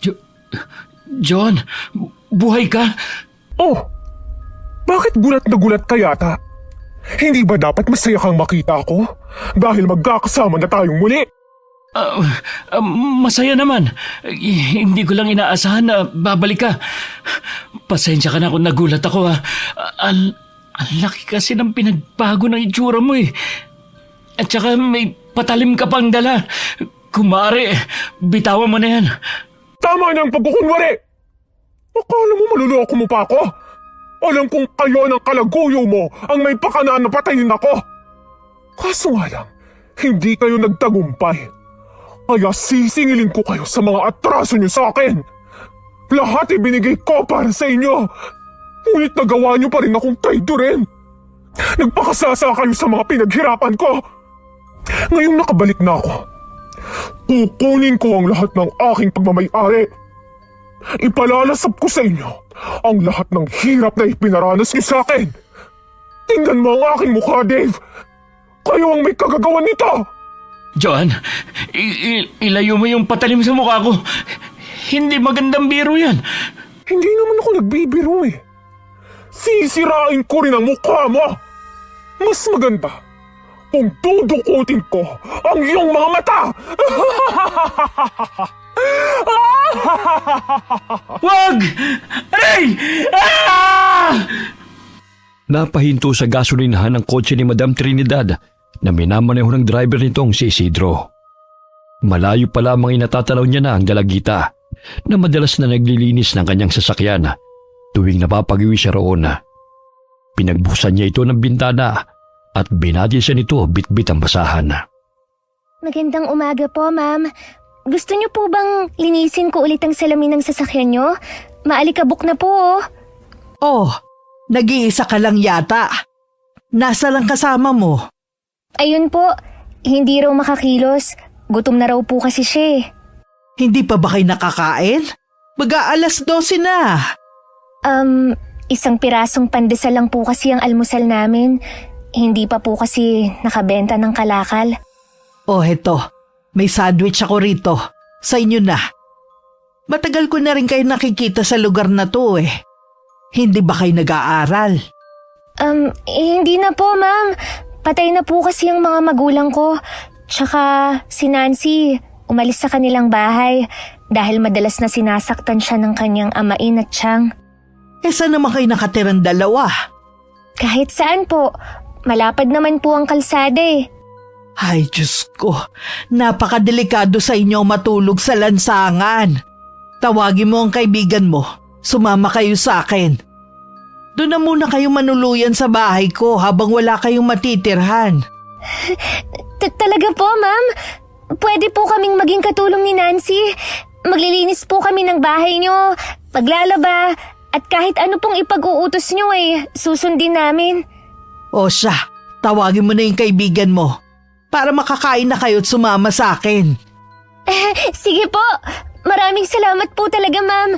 Jo- John, buhay ka? Oh, bakit gulat na gulat ka yata? Hindi ba dapat masaya kang makita ako? Dahil magkakasama na tayong muli. Masaya naman. Hindi ko lang inaasahan na babalik ka. Pasensya ka na kung nagulat ako ha. Ang laki kasi ng pinagbago ng itsura mo eh. At saka may patalim ka pang dala. Kumare, bitawan mo na yan. Tama na ang pagkukunwari! Akala mo maluloko mo pa ako? Alam kong kayo ng kalaguyo mo ang may pakana na patayin ako. Kaso nga lang, hindi kayo nagtagumpay. Kaya sisingilin ko kayo sa mga atraso niyo sa akin. Lahat ibinigay ko para sa inyo. Ngunit nagawa niyo pa rin akong traidorin. Nagpakasasa kayo sa mga pinaghirapan ko. Ngayong nakabalik na ako, kukunin ko ang lahat ng aking pagmamay-ari. Ipalalasap ko sa inyo ang lahat ng hirap na ipinaranas niyo sa akin. Tingnan mo ang aking mukha, Dave. Kayo ang may kagagawan nito. John, ilayo mo yung patalim sa mukha ko. Hindi magandang biro yan. Hindi naman ako nagbibiro eh. Sisirain ko rin ang mukha mo. Mas maganda kung dudukutin ko ang iyong mga mata. Wag! Aray! Ah! Napahinto sa gasolinahan ang kotse ni Madam Trinidad na minamaneho ng driver nitong si Isidro. Malayo pa lamang inatatalaw niya na ang dalagita na madalas na naglilinis ng kanyang sasakyan tuwing napapagawi siya roon. Pinagbusan niya ito ng bintana at binati siya nito bitbit ang basahan. Magandang umaga po, ma'am. Gusto niyo po bang linisin ko ulit ang salamin ng sasakyan niyo? Maalikabok na po, oh. Oh, nag-iisa ka lang yata. Nasa lang kasama mo? Ayun po, hindi raw makakilos. Gutom na raw po kasi siya eh. Hindi pa ba kayo nakakain? Mag-aalas 12 na. Isang pirasong pandesal lang po kasi ang almusal namin. Hindi pa po kasi nakabenta ng kalakal. Oh, heto. May sandwich ako rito. Sa inyo na. Matagal ko na rin kayo nakikita sa lugar na to eh. Hindi ba kayo nag-aaral? Hindi na po, ma'am. Patay na po kasi ang mga magulang ko. Tsaka si Nancy, umalis sa kanilang bahay dahil madalas na sinasaktan siya ng kanyang amain at tiyang. Eh saan naman kayo nakatirang dalawa? Kahit saan po. Malapad naman po ang kalsada eh. Ay, Diyos ko. Napakadelikado sa inyo matulog sa lansangan. Tawagin mo ang kaibigan mo. Sumama kayo sa akin. Doon na muna kayo manuluyan sa bahay ko habang wala kayong matitirhan. Talaga po, ma'am? Pwede po kaming maging katulong ni Nancy. Maglilinis po kami ng bahay niyo, paglalaba, at kahit ano pong ipag-uutos niyo susundin namin. O siya, tawagin mo na yung kaibigan mo para makakain na kayo at sumama sa akin. Sige po. Maraming salamat po talaga, ma'am.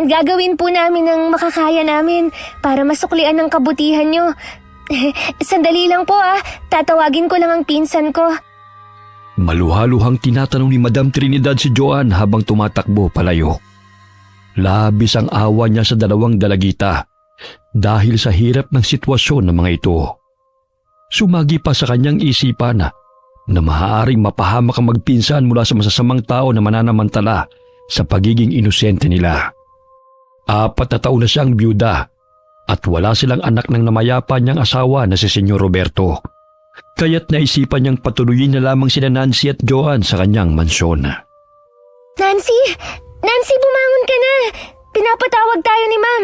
Gagawin po namin ang makakaya namin para masuklian ang kabutihan nyo. Sandali lang po tatawagin ko lang ang pinsan ko. Maluhaluhang tinatanong ni Madam Trinidad si Joan habang tumatakbo palayo. Labis ang awa niya sa dalawang dalagita dahil sa hirap ng sitwasyon ng mga ito. Sumagi pa sa kanyang isipan na maaaring mapahamak ang magpinsan mula sa masasamang tao na mananamantala sa pagiging inosente nila. 4 na taon na siyang byuda at wala silang anak ng namayapa niyang asawa na si Senyor Roberto. Kaya't naisipan niyang patuloyin na lamang sina Nancy at Joan sa kanyang mansyon. Nancy! Nancy, bumangon ka na! Pinapatawag tayo ni ma'am.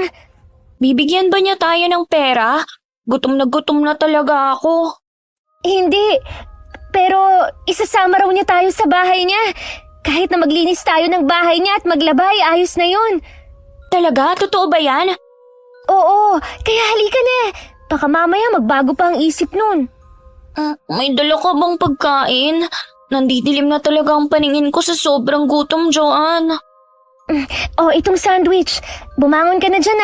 Bibigyan ba niya tayo ng pera? Gutom na talaga ako. Hindi. Pero isasama raw niya tayo sa bahay niya. Kahit na maglinis tayo ng bahay niya at maglabay, ayos na yun. Talaga? Totoo ba yan? Oo, kaya halika na. Baka mamaya magbago pa ang isip nun. May dala ka bang pagkain? Nandidilim na talaga ang paningin ko sa sobrang gutom, Joan. Oh, itong sandwich. Bumangon ka na dyan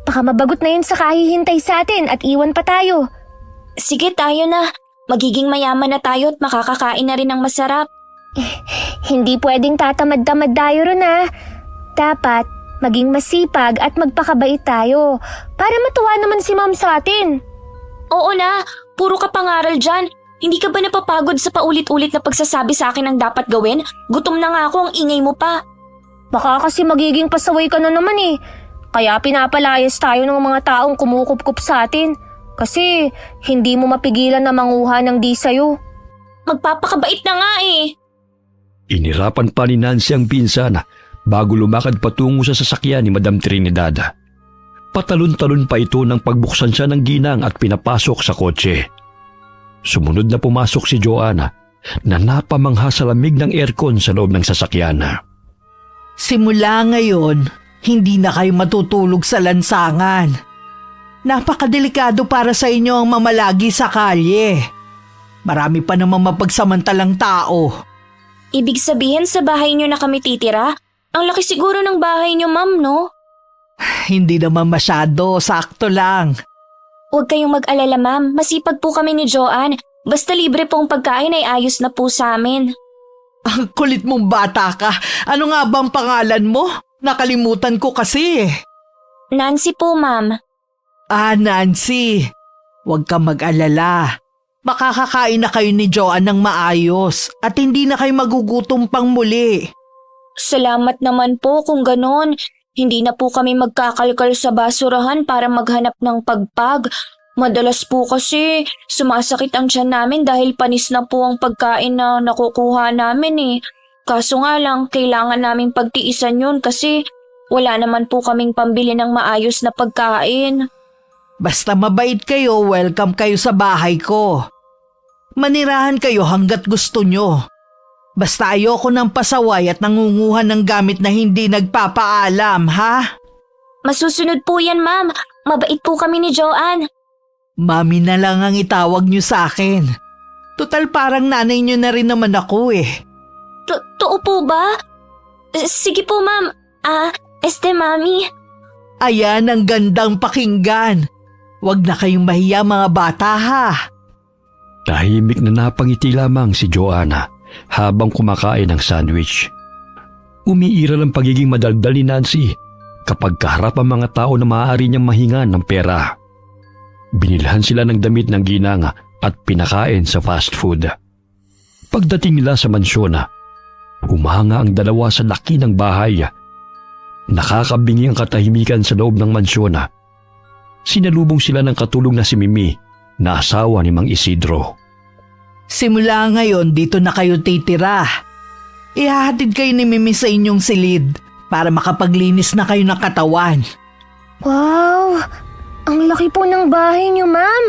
Baka mabagot na yun sa kahihintay sa atin at iwan pa tayo. Sige, tayo na. Magiging mayaman na tayo at makakakain na rin ng masarap. Hindi pwedeng tatamad-tamad tayo ron Dapat maging masipag at magpakabait tayo para matuwa naman si ma'am sa atin. Oo na, puro ka pangaral dyan. Hindi ka ba napapagod sa paulit-ulit na pagsasabi sa akin ang dapat gawin? Gutom na nga ako, ang ingay mo pa. Baka kasi magiging pasaway ka na naman eh. Kaya pinapalayas tayo ng mga taong kumukup-kup sa atin. Kasi hindi mo mapigilan na manguha ng di sayo. Magpapakabait na nga eh. Inirapan pa ni Nancy ang pinsan bago lumakad patungo sa sasakyan ni Madam Trinidad. Patalon-talon pa ito nang pagbuksan siya ng ginang at pinapasok sa kotse. Sumunod na pumasok si Joanna na napamangha sa lamig ng aircon sa loob ng sasakyan. Simula ngayon, hindi na kayo matutulog sa lansangan. Napakadelikado para sa inyo ang mamalagi sa kalye. Marami pa namang mapagsamantalang tao. Ibig sabihin sa bahay niyo na kami titira? Ang laki siguro ng bahay niyo, ma'am, no? Hindi naman masyado, sakto lang. Huwag kayong mag-alala, ma'am. Masipag po kami ni Joanne. Basta libre pong pagkain ay ayos na po sa amin. Ang kulit mong bata ka. Ano nga bang pangalan mo? Nakalimutan ko kasi. Nancy po, ma'am. Ah, Nancy. Huwag kang mag-alala. Makakakain na kayo ni Joanne ng maayos at hindi na kayo magugutom pang muli. Salamat naman po kung ganon. Hindi na po kami magkakalkal sa basurahan para maghanap ng pagpag. Madalas po kasi sumasakit ang tiyan namin dahil panis na po ang pagkain na nakukuha namin eh. Kaso nga lang, kailangan naming pagtiisan yun kasi wala naman po kaming pambili ng maayos na pagkain. Basta mabait kayo, welcome kayo sa bahay ko. Manirahan kayo hanggat gusto nyo. Basta ayoko ng pasaway at nangunguhan ng gamit na hindi nagpapaalam, ha? Masusunod po yan, ma'am. Mabait po kami ni Joanne. Mami na lang ang itawag nyo sa akin. Tutal parang nanay nyo na rin naman ako eh. Totoo po ba? Sige po, ma'am. Mami. Ayan ang gandang pakinggan. Huwag na kayong mahiya mga bata ha. Tahimik na napangiti lamang si Joanna habang kumakain ng sandwich. Umiiral ang pagiging madaldal ni Nancy kapag kaharap ang mga tao na maaari niyang mahingan ng pera. Binilhan sila ng damit ng ginang at pinakain sa fast food. Pagdating nila sa mansyon, humanga ang dalawa sa laki ng bahay. Nakakabingi ang katahimikan sa loob ng mansyon. Sinalubong sila ng katulong na si Mimi na asawa ni Mang Isidro. Simula ngayon dito na kayo titira. Ihahatid kayo ni Mimi sa inyong silid para makapaglinis na kayo ng katawan. Wow! Ang laki po ng bahay niyo, ma'am.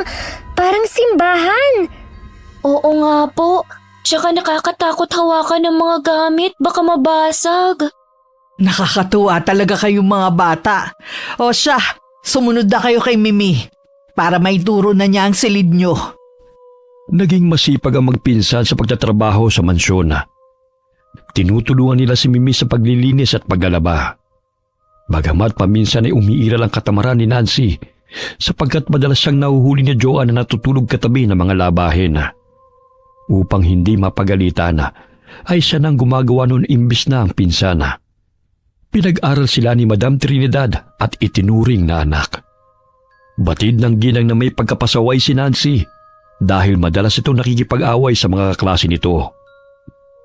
Parang simbahan. Oo nga po. Tsaka nakakatakot hawakan ng mga gamit. Baka mabasag. Nakakatuwa talaga kayong mga bata. O siya, sumunod na kayo kay Mimi para maituro na niya ang silid nyo. Naging masipag ang magpinsan sa pagtatrabaho sa mansyon. Tinutulungan nila si Mimi sa paglilinis at paglalaba. Bagamat paminsan ay umiiral ang katamaran ni Nancy sapagkat madalas siyang nahuhuli ni Joanne na natutulog katabi ng mga labahin. Upang hindi mapagalitan ay siya nang gumagawa noon imbis na ang pinsan. Pinag-aral sila ni Madam Trinidad at itinuring na anak. Batid ng ginang na may pagkapasaway si Nancy dahil madalas ito nakikipag-away sa mga kaklase nito.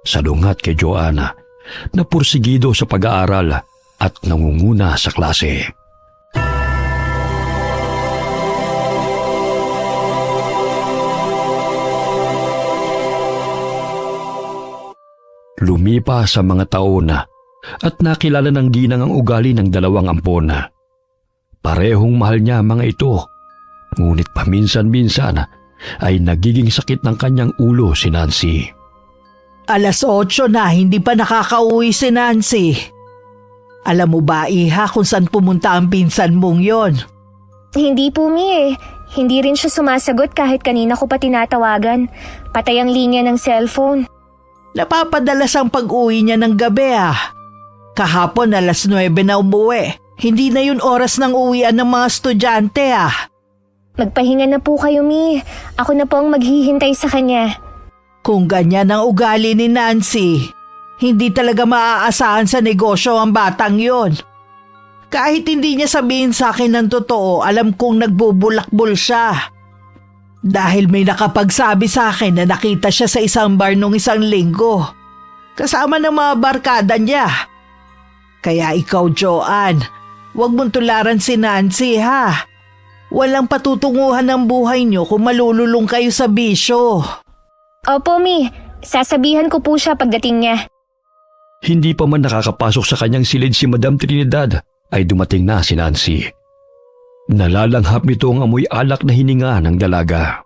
Salungat kay Joanna na pursigido sa pag-aaral at nangunguna sa klase. Lumipas sa mga taon at nakilala ng ginang ang ugali ng dalawang ampon. Parehong mahal niya mga ito, ngunit paminsan-minsan ay nagiging sakit ng kanyang ulo si Nancy. 8:00 na, hindi pa nakakauwi si Nancy. Alam mo ba, Iha, kung saan pumunta ang pinsan mong yon? Hindi po, Mi eh. Hindi rin siya sumasagot kahit kanina ko pa tinatawagan. Patay ang linya ng cellphone. Napapadalas ang pag-uwi niya ng gabi Kahapon 9:00 na umuwi. Hindi na yun oras ng uwian ng mga estudyante Magpahinga na po kayo, Mi. Ako na po ang maghihintay sa kanya. Kung ganyan ang ugali ni Nancy, Hindi talaga maaasahan sa negosyo ang batang yon. Kahit hindi niya sabihin sa akin ng totoo, alam kong nagbubulakbol siya. Dahil may nakapagsabi sa akin na nakita siya sa isang bar nung isang linggo. Kasama ng mga barkada niya. Kaya ikaw, Joanne, huwag mong tularan si Nancy ha. Walang patutunguhan ng buhay niyo kung malululong kayo sa bisyo. Opo, Mi. Sasabihan ko po siya pagdating niya. Hindi pa man nakakapasok sa kanyang silid si Madam Trinidad ay dumating na si Nancy. Nalalanghap nito ang amoy alak na hininga ng dalaga.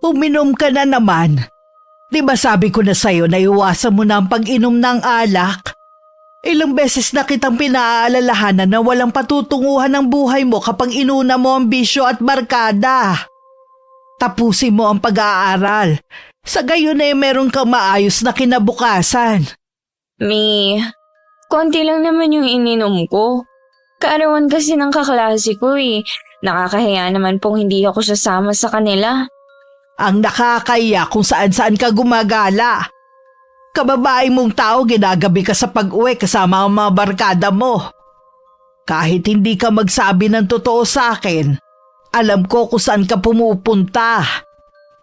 Uminom ka na naman. Di ba sabi ko na sa'yo na iwasan mo na ang pag-inom ng alak? Ilang beses na kitang pinaalalahanan na walang patutunguhan ng buhay mo kapag inuna mo ang bisyo at barkada. Tapusin mo ang pag-aaral. Sa gayon ay meron kang maayos na kinabukasan. Mi, konti lang naman yung ininom ko. Kaarawan kasi ng kaklase ko eh. Nakakahiya naman pong hindi ako sasama sa kanila. Ang nakakaya kung saan-saan ka gumagala. Kababae mong tao, ginagabi ka sa pag-uwi kasama ang mga barkada mo. Kahit hindi ka magsabi ng totoo sa akin, alam ko kung saan ka pumupunta.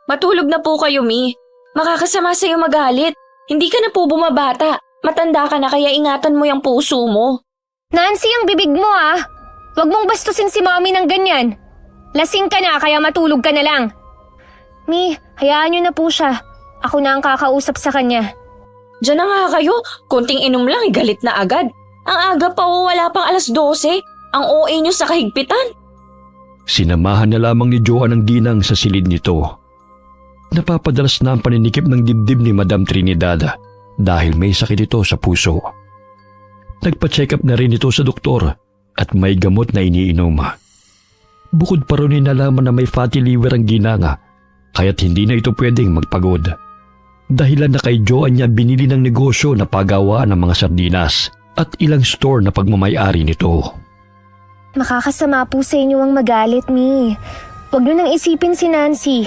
Matulog na po kayo, Mi. Makakasama sa'yo magalit. Hindi ka na po bumabata. Matanda ka na kaya ingatan mo yung puso mo. Nancy, ang bibig mo ah. Huwag mong bastusin si Mommy ng ganyan. Lasing ka na kaya matulog ka na lang. Mi, hayaan niyo na po siya. Ako na ang kakausap sa kanya. Diyan na nga kayo. Konting inom lang, galit na agad. Ang aga pa o wala pang 12:00. Ang OA nyo sa kahigpitan. Sinamahan na lamang ni Joanne ang ginang sa silid nito. Napapadalas na ang paninikip ng dibdib ni Madam Trinidad dahil may sakit ito sa puso. Nagpa-check up na rin ito sa doktor at may gamot na iniinom. Bukod pa rin nalaman na may fatty liver ang ginanga kaya't hindi na ito pwedeng magpagod. Dahilan na kay Joanne niya binili ng negosyo na pagawaan ng mga sardinas at ilang store na pagmamayari nito. Makakasama po sa inyo ang magalit, Mi. Huwag niyo nang isipin si Nancy.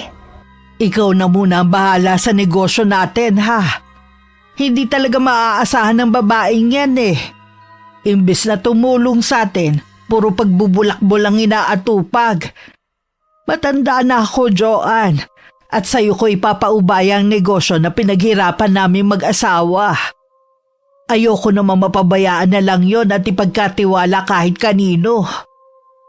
Ikaw na muna ang bahala sa negosyo natin, ha? Hindi talaga maaasahan ng babaeng yan eh. Imbes na tumulong sa atin, puro pagbubulakbol ang inaatupag. Matanda na ako, Joanne. At sa'yo ko ipapaubaya ang negosyo na pinaghirapan namin mag-asawa. Ayoko namang mapabayaan na lang yon at ipagkatiwala kahit kanino.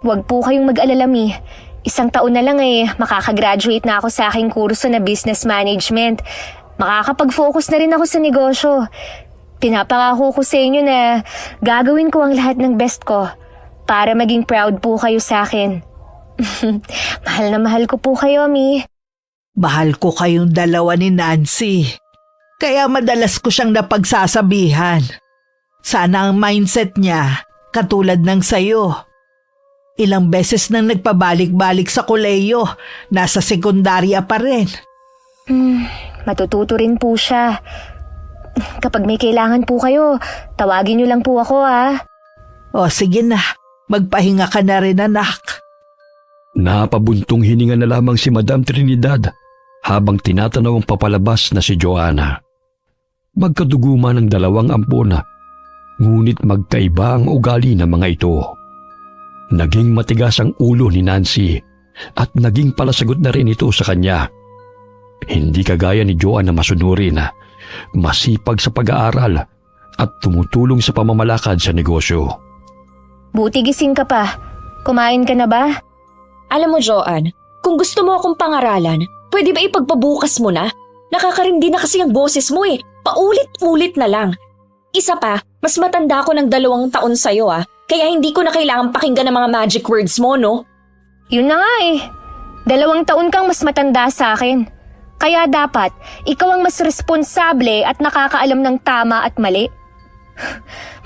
Huwag po kayong mag-alala, Mi. 1 taon na lang makakagraduate na ako sa aking kurso na business management. Makakapag-focus na rin ako sa negosyo. Pinapangako ko sa inyo na gagawin ko ang lahat ng best ko para maging proud po kayo sa akin. Mahal na mahal ko po kayo, Mi. Mahal ko kayong dalawa ni Nancy. Kaya madalas ko siyang napagsasabihan. Sana ang mindset niya katulad ng sayo. Ilang beses nang nagpabalik-balik sa koleyo, nasa sekundarya pa rin. Matututo rin po siya. Kapag may kailangan po kayo, tawagin niyo lang po ako ha. O sige na, magpahinga ka na rin anak. Napabuntong hininga na lamang si Madam Trinidad habang tinatanaw ang papalabas na si Joanna. Magkaduguman ng 2 ampon, ngunit magkaiba ang ugali ng mga ito. Naging matigas ang ulo ni Nancy at naging palasagot na rin ito sa kanya. Hindi kagaya ni Joanna na masunurin, masipag sa pag-aaral at tumutulong sa pamamalakad sa negosyo. Buti gising ka pa. Kumain ka na ba? Alam mo, Joanne, kung gusto mo akong pangaralan, pwede ba ipagpabukas mo na? Nakakarindi na kasi ang boses mo eh. Paulit-ulit na lang. Isa pa, mas matanda ako ng 2 taon sa'yo kaya hindi ko na kailangan pakinggan ng mga magic words mo, no? Yun na nga 2 taon kang mas matanda sa akin. Kaya dapat, ikaw ang mas responsable at nakakaalam ng tama at mali.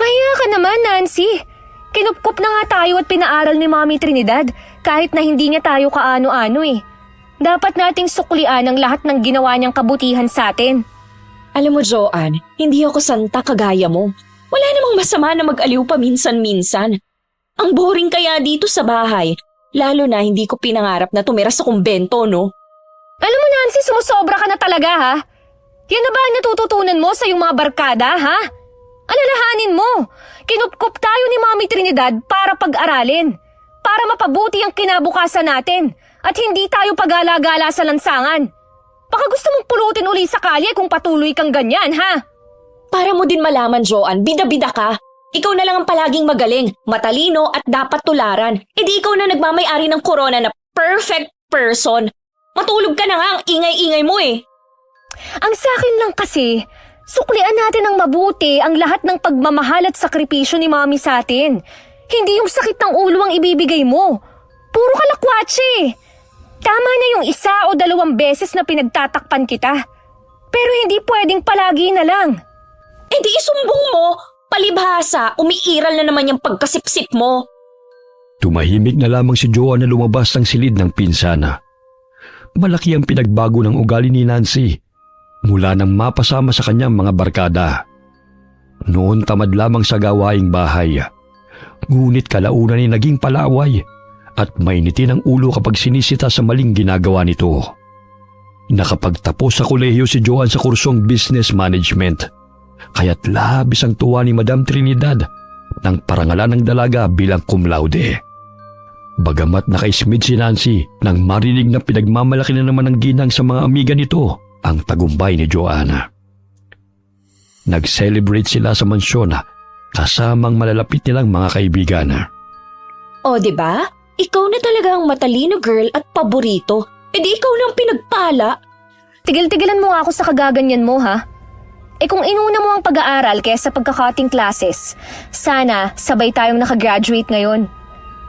Mahiya ka naman, Nancy. Kinupkup na nga tayo at pinaaral ni Mommy Trinidad kahit na hindi niya tayo kaano-ano Dapat nating suklian ang lahat ng ginawa niyang kabutihan sa atin. Alam mo, Joanne, hindi ako santa kagaya mo. Wala namang masama na mag-aliw pa minsan-minsan. Ang boring kaya dito sa bahay, lalo na hindi ko pinangarap na tumira sa kumbento, no? Alam mo, Nancy, sumusobra ka na talaga ha. Yan na ba ang natututunan mo sa iyong mga barkada, ha? Alalahanin mo, kinupkup tayo ni Mami Trinidad para pag-aralin. Para mapabuti ang kinabukasan natin at hindi tayo pag-alagala sa lansangan. Baka gusto mong pulutin uli sa kalye kung patuloy kang ganyan, ha? Para mo din malaman, Joanne, bida-bida ka. Ikaw na lang ang palaging magaling, matalino at dapat tularan. E di ikaw na nagmamay-ari ng corona na perfect person. Matulog ka na nga, ang ingay-ingay mo eh. Ang sa akin lang kasi, suklian natin ng mabuti ang lahat ng pagmamahal at sakripisyo ni Mami sa atin. Hindi yung sakit ng ulo ang ibibigay mo. Puro kalakwatsi. Tama na yung 1 o 2 beses na pinagtatakpan kita. Pero hindi pwedeng palagi na lang. E di isumbong mo. Palibhasa, umiiral na naman yung pagkasipsip mo. Tumahimik na lamang si Joanne na lumabas ng silid ng pinsana. Malaki ang pinagbago ng ugali ni Nancy mula nang mapasama sa kanyang mga barkada. Noon tamad lamang sa gawaing bahay. Ngunit kalaunan ay naging palaway at mainitin ang ulo kapag sinisita sa maling ginagawa nito. Nakapagtapos sa kolehiyo si Joanne sa kursong business management. Kaya't labis ang tuwa ni Madam Trinidad nang parangalan ng dalaga bilang cum laude. Bagamat nakaismid si Nancy nang marinig na pinagmamalaki na naman ng ginang sa mga amiga nito ang tagumpay ni Joanna. Nag-celebrate sila sa mansyon kasamang malalapit nilang mga kaibigan. O diba? Ikaw na talaga ang matalino girl at paborito. E di ikaw na ang pinagpala. Tigil-tigilan mo nga ako sa kagaganyan mo, ha? Kung inuna mo ang pag-aaral kaysa pagkakating classes, sana sabay tayong nakagraduate ngayon.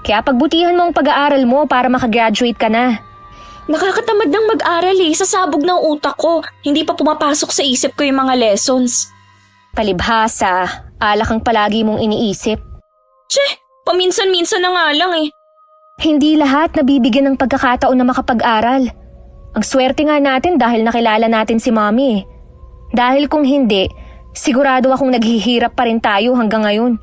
Kaya pagbutihan mo ang pag-aaral mo para makagraduate ka na. Nakakatamad ng mag-aral eh. Sasabog ng utak ko. Hindi pa pumapasok sa isip ko yung mga lessons. Palibhasa, alak ang palagi mong iniisip. Tse, paminsan-minsan na nga lang eh. Hindi lahat nabibigyan ng pagkakataon na makapag-aral. Ang swerte nga natin dahil nakilala natin si Mami eh. Dahil kung hindi, sigurado akong naghihirap pa rin tayo hanggang ngayon.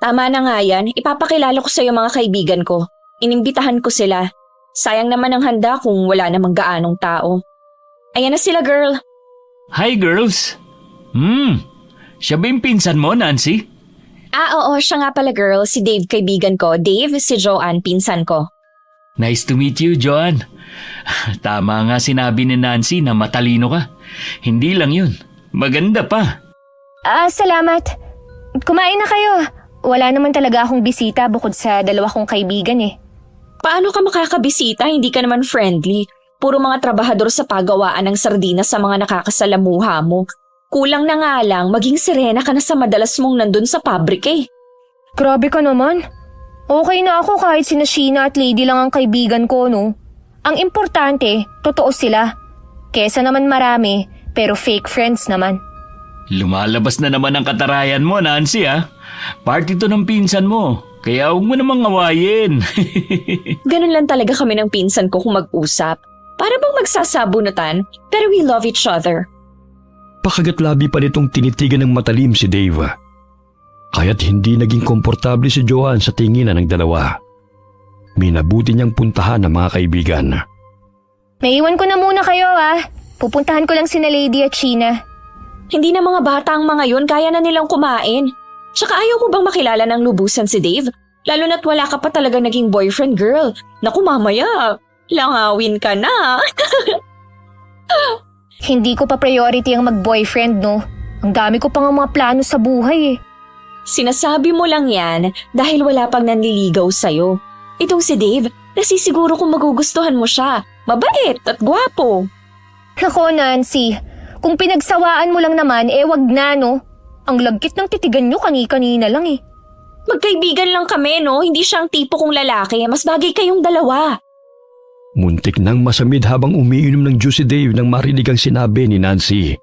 Tama na nga yan. Ipapakilala ko sa iyo mga kaibigan ko. Inimbitahan ko sila. Sayang naman ang handa kung wala namang gaanong tao. Ayan na sila, girl. Hi, girls. Siya ba yung pinsan mo, Nancy? Oo, siya nga pala, girl. Si Dave, kaibigan ko. Dave, si Joanne, pinsan ko. Nice to meet you, Joanne. Tama nga sinabi ni Nancy na matalino ka. Hindi lang yun. Maganda pa. Salamat. Kumain na kayo. Wala naman talaga akong bisita bukod sa 2 kong kaibigan eh. Paano ka makakabisita? Hindi ka naman friendly. Puro mga trabahador sa pagawaan ng sardinas sa mga nakakasalamuha mo. Kulang na nga lang, maging sirena ka na sa madalas mong nandun sa pabrika eh. Grabe ka naman. Okay na ako kahit sina Sheena at Lady lang ang kaibigan ko, no? Ang importante, totoo sila. Kesa naman marami, pero fake friends naman. Lumalabas na naman ang katarayan mo, Nancy, ha? Party to ng pinsan mo. Kaya huwag mo namang awayin. Ganun lang talaga kami ng pinsan ko kung mag-usap. Para bang magsasabunutan, pero we love each other. Pakagatlabi pa nitong tinitigan ng matalim si Dave. Kaya't hindi naging komportable si Joanne sa tinginan ng dalawa. Minabuti niyang puntahan ang mga kaibigan. Naiwan ko na muna kayo, Pupuntahan ko lang sina Lady at Sheena. Hindi na mga bata ang mga yun, kaya na nilang kumain. Tsaka ayaw mo bang makilala ng lubusan si Dave? Lalo na't wala ka pa talaga naging boyfriend, girl. Naku, mamaya, langawin ka na. Hindi ko pa priority ang mag-boyfriend, no? Ang dami ko pang mga plano sa buhay eh. Sinasabi mo lang yan dahil wala pang nanliligaw sa'yo. Itong si Dave, nasisiguro kung magugustuhan mo siya. Mabait at gwapo. Nako, Nancy. Kung pinagsawaan mo lang naman, wag na, no? Ang lagkit ng titigan nyo kani-kanina lang eh. Magkaibigan lang kami, no? Hindi siyang tipo kong lalaki. Mas bagay kayong dalawa. Muntik nang masamid habang umiinom ng juice si Dave nang marinig ang sinabi ni Nancy.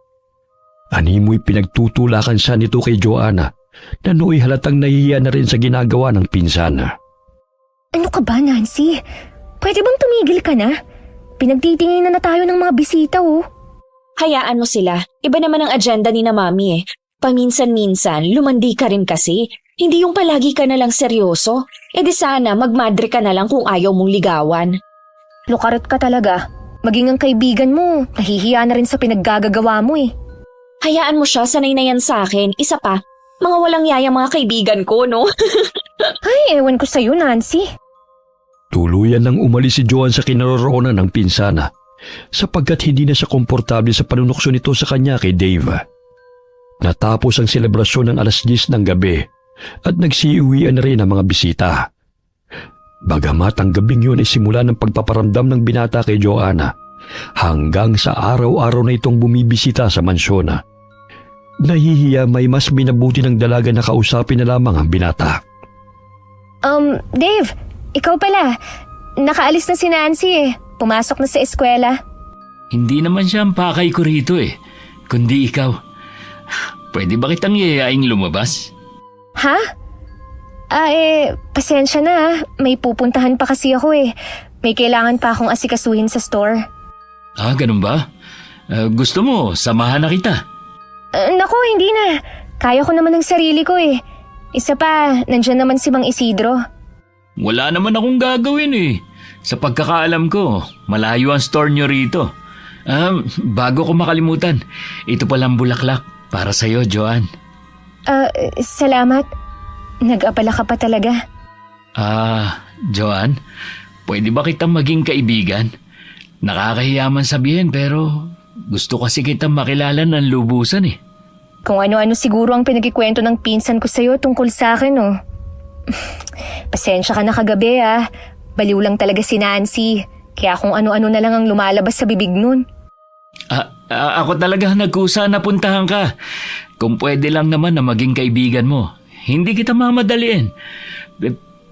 Animoy pinagtutulakan siya nito kay Joanna na nooy halatang nahihiya na rin sa ginagawa ng pinsan. Ano ka ba, Nancy? Pwede bang tumigil ka na? Pinagtitinginan na tayo ng mga bisita, oh. Hayaan mo sila. Iba naman ang agenda ni na Mami eh. Paminsan-minsan, lumandi ka rin kasi. Hindi yung palagi ka na lang seryoso. Di sana magmadre ka na lang kung ayaw mong ligawan. Lukarot ka talaga. Maging ang kaibigan mo, nahihiya na rin sa pinaggagagawa mo eh. Hayaan mo siya, sanay na yan sa akin. Isa pa, mga walang yaya mga kaibigan ko, no? Ay, ewan ko sa'yo, Nancy. Tuluyan nang umalis si Joanne sa kinaroroonan ng pinsana sapagkat hindi na siya komportable sa panunukso nito sa kanya kay Dave. Natapos ang selebrasyon ng 10:00 ng gabi at nagsiuwian na rin ang mga bisita. Bagamat ang gabing yun ay simula ng pagpaparamdam ng binata kay Joanna hanggang sa araw-araw na itong bumibisita sa mansyon. Nahihiya may mas minabuti ng dalaga na kausapin na lamang ang binata. Dave, ikaw pala. Nakaalis na si Nancy eh. Pumasok na sa eskwela. Hindi naman siya ang pakay ko rito kundi ikaw. Pwede ba kitang yayaing lumabas? Ha? Pasensya na ah. May pupuntahan pa kasi ako eh. May kailangan pa akong asikasuhin sa store. Ganun ba? Gusto mo, samahan na kita. Naku, hindi na. Kaya ko naman ng sarili ko eh. Isa pa, nandyan naman si Mang Isidro. Wala naman akong gagawin. Sa pagkakaalam ko, malayo ang store nyo rito. Bago ko makalimutan, ito palang bulaklak para sa'yo, Joanne. Salamat. Nag-abala ka pa talaga. Joanne, pwede ba kitang maging kaibigan? Nakakahiyaman sabihin pero gusto kasi kitang makilala ng lubusan Kung ano-ano siguro ang pinagkikwento ng pinsan ko sa'yo tungkol sa akin, oh. Pasensya ka na kagabi, ah. Baliw lang talaga si Nancy. Kaya kung ano-ano na lang ang lumalabas sa bibig nun. Ako talaga nagkusa na puntahan ka. Kung pwede lang naman na maging kaibigan mo, hindi kita mamadaliin.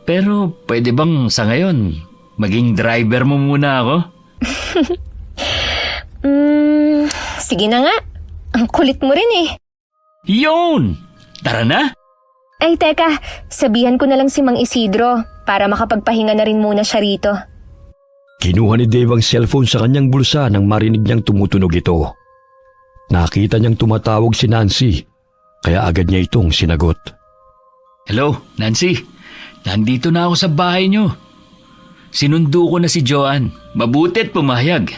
Pero pwede bang sa ngayon, maging driver mo muna ako? Sige na nga. Ang kulit mo rin eh. Yun! Tara na! Ay teka, sabihan ko na lang si Mang Isidro para makapagpahinga na rin muna siya rito. Kinuha ni Dave ang cellphone sa kanyang bulsa nang marinig niyang tumutunog ito. Nakita niyang tumatawag si Nancy, kaya agad niya itong sinagot. Hello, Nancy. Nandito na ako sa bahay niyo. Sinundo ko na si Joanne. Mabuti't pumayag.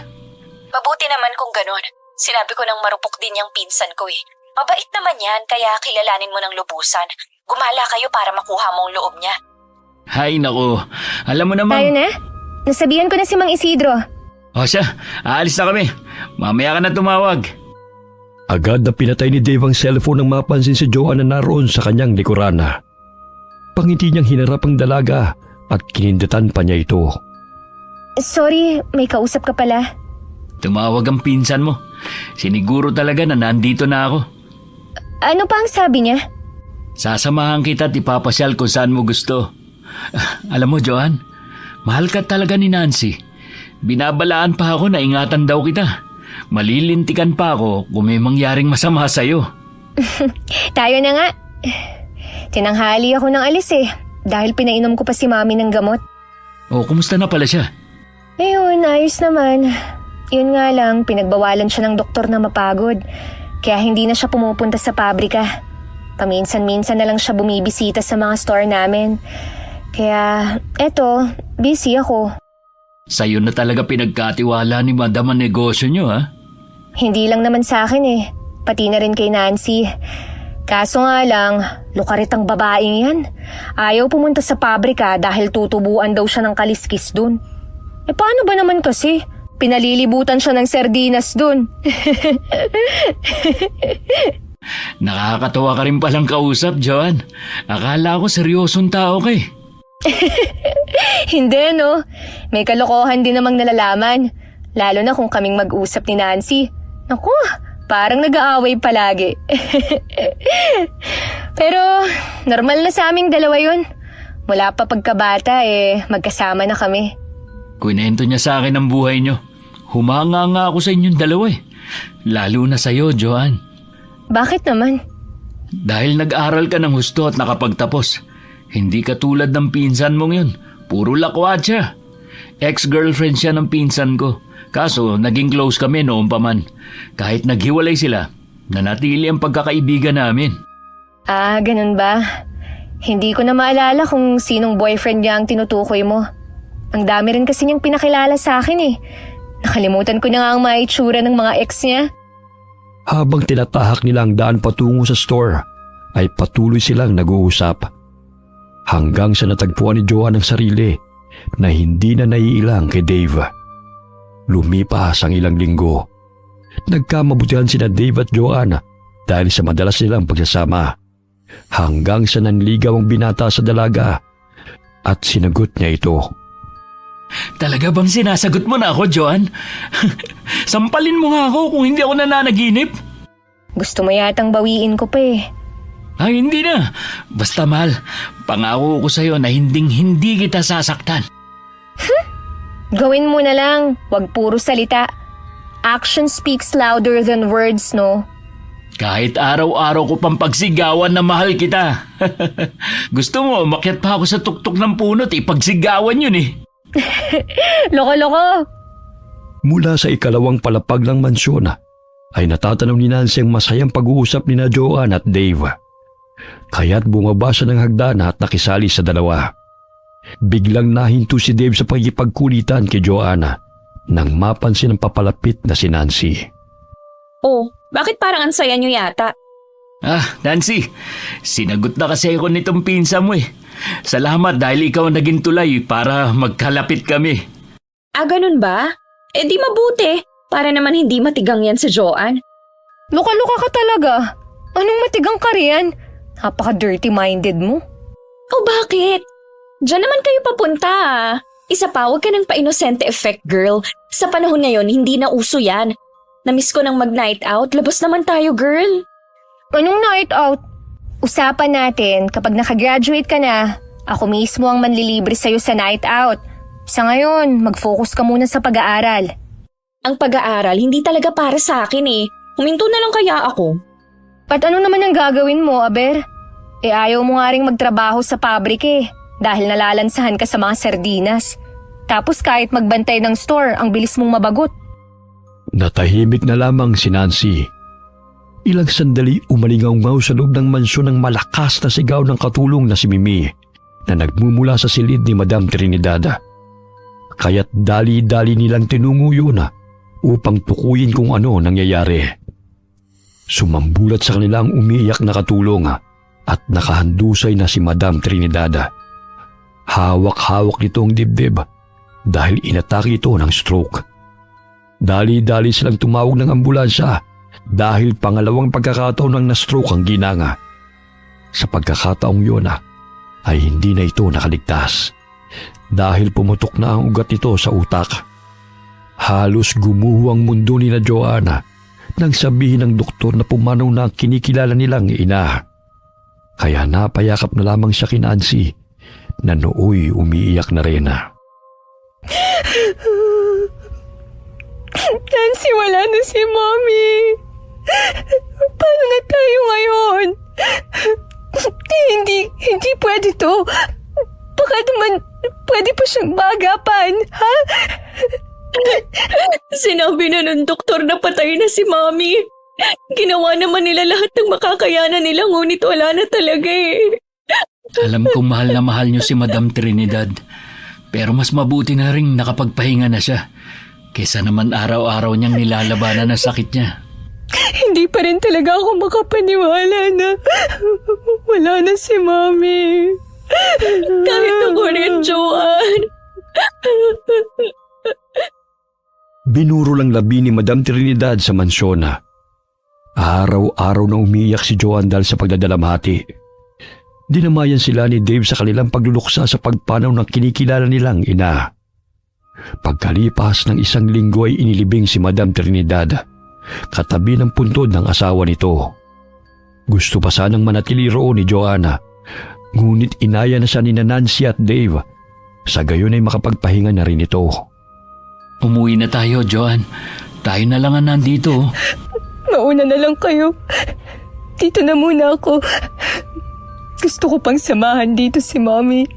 Mabuti naman kung ganon. Sinabi ko nang marupok din yung pinsan ko eh. Mabait naman yan, kaya kilalanin mo ng lubusan. Gumala kayo para makuha mo ang loob niya. Hay nako, alam mo naman... Tayo na? Nasabihan ko na si Mang Isidro. O siya, aalis na kami. Mamaya ka na tumawag. Agad na pinatay ni Dave ang cellphone nang mapansin si Joanne na naroon sa kanyang likuran. Pangiti niyang hinarap ang dalaga at kinindatan pa niya ito. Sorry, may kausap ka pala. Tumawag ang pinsan mo. Siniguro talaga na nandito na ako. Ano pa ang sabi niya? Sasamahan kita at ipapasyal kung saan mo gusto. Alam mo, Joanne, mahal ka talaga ni Nancy. Binabalaan pa ako na ingatan daw kita. Malilintikan pa ako kung may mangyaring masama sa'yo. Tayo na nga. Tinanghali ako ng alis eh. Dahil pinainom ko pa si Mami ng gamot. Kumusta na pala siya? Ayun, ayos naman. Yun nga lang, pinagbawalan siya ng doktor na mapagod. Kaya hindi na siya pumupunta sa pabrika. Paminsan-minsan na lang siya bumibisita sa mga store namin. Kaya, eto, busy ako. Sa'yo na talaga pinagkatiwala ni Madam ang negosyo niyo, ha? Hindi lang naman sa akin eh. Pati na rin kay Nancy. Kaso nga lang, lukarit ang babaeng yan. Ayaw pumunta sa pabrika dahil tutubuan daw siya ng kaliskis dun. Paano ba naman kasi? Pinalilibutan siya ng sardinas dun. Nakakatawa ka rin palang kausap, Joanne. Akala ko seryosong tao ka eh. Hindi no. May kalokohan din namang nalalaman. Lalo na kung kaming mag-usap ni Nancy. Naku, parang nag-aaway palagi. Pero normal na sa aming dalawa yun. Mula pa pagkabata magkasama na kami. Kwento niya sa akin ang buhay niyo. Humanga nga ako sa inyong dalawa eh. Lalo na sa'yo, Joanne. Bakit naman? Dahil nag-aral ka ng husto at nakapagtapos. Hindi ka tulad ng pinsan mong yun. Puro lakwat siya. Ex-girlfriend siya ng pinsan ko. Kaso naging close kami noon pa man. Kahit naghiwalay sila, nanatili ang pagkakaibigan namin. Ganun ba? Hindi ko na maalala kung sinong boyfriend niya ang tinutukoy mo. Ang dami rin kasi niyang pinakilala sa akin eh. Nakalimutan ko na nga ang mga itsura ng mga ex niya. Habang tinatahak nila ang daan patungo sa store, ay patuloy silang nag-uusap. Hanggang sa natagpuan ni Joanne ang sarili na hindi na naiilang kay Dave. Lumipas ang ilang linggo. Nagkamabutihan sina Dave at Joanne dahil sa madalas nilang pagsasama. Hanggang sa nanligaw ang binata sa dalaga at sinagot niya ito. Talaga bang sinasagot mo na ako, Joanne? Sampalin mo nga ako kung hindi ako nananaginip. Gusto mo yatang bawiin ko pa eh. Ay, hindi na. Basta mahal, pangako ko sa'yo na hindi kita sasaktan. Gawin mo na lang, wag puro salita. Action speaks louder than words, no? Kahit araw-araw ko pang pagsigawan na mahal kita. Gusto mo, umakyat pa ako sa tuktok ng puno at ipagsigawan yun eh. Loko-loko! Mula sa ikalawang palapag ng mansyon ay natatanaw ni Nancy ang masayang pag-uusap ni na Joanne at Dave. Kaya't bumaba siya ng hagdan at nakisali sa dalawa. Biglang nahinto si Dave sa pagkipagkulitan kay Joanne nang mapansin ang papalapit na si Nancy. Oh, bakit parang ang saya nyo yata? Nancy, sinagot na kasi ako nitong pinsa mo eh. Salamat dahil ikaw ang naging tulay para magkalapit kami. Ganun ba? Eh di mabuti. Para naman hindi matigang yan sa Joanne. Luka-luka ka talaga. Anong matigang ka riyan? Napaka-dirty-minded mo. Oh, bakit? Diyan naman kayo papunta Isa pa, huwag ka ng pa-inosente effect, girl. Sa panahon ngayon, hindi na uso yan. Namiss ko ng mag-night out. Labas naman tayo, girl. Anong night out? Usapan natin, kapag nakagraduate ka na, ako mismo ang manlilibre sa'yo sa night out. Sa ngayon, mag-focus ka muna sa pag-aaral. Ang pag-aaral, hindi talaga para sa akin eh. Huminto na lang kaya ako. At ano naman ang gagawin mo, Aber? Ayaw mo nga ring magtrabaho sa pabrik dahil nalalansahan ka sa mga sardinas. Tapos kahit magbantay ng store, ang bilis mong mabagot. Natahimik na lamang si Nancy. Ilang sandali umalingaw-ngaw sa loob ng mansyon ng malakas na sigaw ng katulong na si Mimi na nagmumula sa silid ni Madam Trinidad. Kaya't dali-dali nilang tinungo yun upang tukuyin kung ano nangyayari. Sumambulat sa kanila ang umiiyak na katulong at nakahandusay na si Madam Trinidad. Hawak-hawak nito ang dibdib dahil inatake ito ng stroke. Dali-dali silang tumawag ng ambulansya dahil pangalawang pagkakataon ng na-stroke ang ginanga. Sa pagkakataong yun ay hindi na ito nakaligtas dahil pumutok na ang ugat nito sa utak. Halos gumuho ang mundo ni na Joanna nang sabihin ng doktor na pumanaw na ang kinikilala nilang ina. Kaya napayakap na lamang siya kay Nancy na nooy umiiyak na rin. Nancy, wala na si Mommy. Paano na tayo ngayon? Hindi pwede to. Baka naman pwede pa siyang maagapan, ha? Sinabi na ng doktor na patay na si Mommy. Ginawa naman nila lahat ng makakayanan nila, ngunit wala na talaga eh. Alam kong mahal na mahal niyo si Madam Trinidad. Pero mas mabuti na rin nakapagpahinga na siya kaysa naman araw-araw niyang nilalabanan ang sakit niya. Hindi pa rin talaga ako makapaniwala na wala na si Mommy. Kahit ako rin, Joanne. Binuro lang labi ni Madam Trinidad sa mansyon. Araw-araw na umiiyak si Joanne dahil sa pagdadalamhati. Dinamayan sila ni Dave sa kanilang pagluluksa sa pagpanaw ng kinikilala nilang ina. Pagkalipas ng isang linggo ay inilibing si Madam Trinidad, katabi ng puntod ng asawa nito. Gusto pa sanang manatili roon ni Joanna, ngunit inaya na siya ni Nancy at Dave. Sa gayon ay makapagpahinga na rin ito. Umuwi na tayo, Joanne. Tayo na lang ang nandito. Mauna na lang kayo. Dito na muna ako. Gusto ko pang samahan dito si Mommy.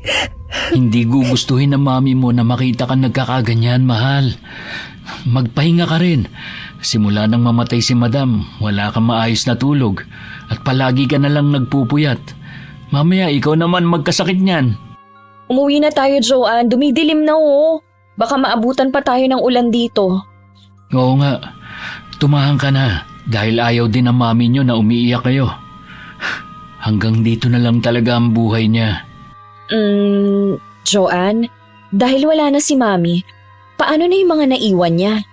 Hindi gugustuhin ng mami mo na makita kang nagkakaganyan, mahal. Magpahinga ka rin. Simula nang mamatay si Madam, wala kang maayos na tulog at palagi ka na lang nagpupuyat. Mamaya ikaw naman magkasakit niyan. Umuwi na tayo, Joanne. Dumidilim na oh. Baka maabutan pa tayo ng ulan dito. Oo nga, tumahan ka na dahil ayaw din ng mami niyo na umiiyak kayo. Hanggang dito na lang talaga ang buhay niya. Joanne, dahil wala na si Mami, paano na yung mga naiwan niya?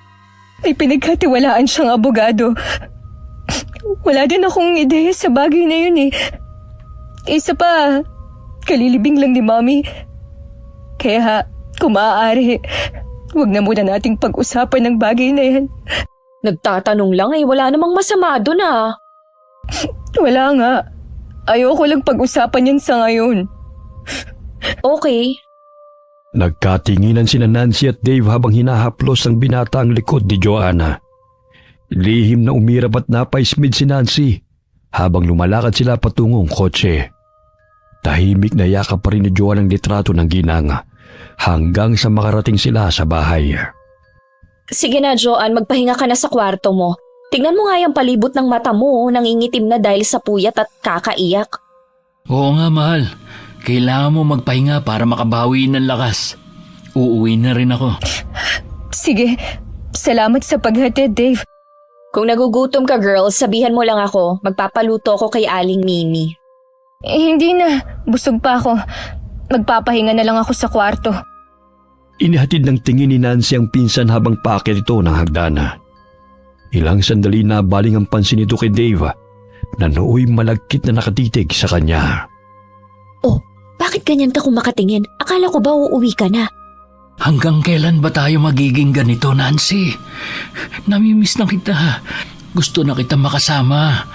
May pinagkatiwalaan siyang abogado. Wala din akong ideya sa bagay na yun eh. Isa pa, kalilibing lang ni Mami. Kaya kung maaari, huwag na muna nating pag-usapan ng bagay na yan. Nagtatanong lang wala namang masama doon ah. Wala nga. Ayoko lang pag-usapan yan sa ngayon. Okay. Nagkatinginan sina Nancy at Dave habang hinahaplos ng binata ang likod ni Joanna. Lihim na umirap at napaismid si Nancy habang lumalakad sila patungong kotse. Tahimik na yakap pa rin ni Joanna ang litrato ng ginang hanggang sa makarating sila sa bahay. Sige na Joanne, magpahinga ka na sa kwarto mo. Tingnan mo nga yung palibot ng mata mo, nangingitim na dahil sa puyat at kakaiyak. Oo nga, mahal. Kailangan mo magpahinga para makabawi ng lakas. Uuwi na rin ako. Sige, salamat sa paghatid, Dave. Kung nagugutom ka girl, sabihan mo lang ako. Magpapaluto ako kay Aling Mimi. Hindi na, busog pa ako. Magpapahinga na lang ako sa kwarto. Inihatid ng tingin ni Nancy ang pinsan habang paakyat ito ng hagdana. Ilang sandali na baling ang pansin nito kay Dave na nooy malagkit na nakatitig sa kanya. Oh, bakit ganyan ka kung makatingin? Akala ko ba uuwi ka na? Hanggang kailan ba tayo magiging ganito, Nancy? Namimiss na kita. Gusto na kita makasama.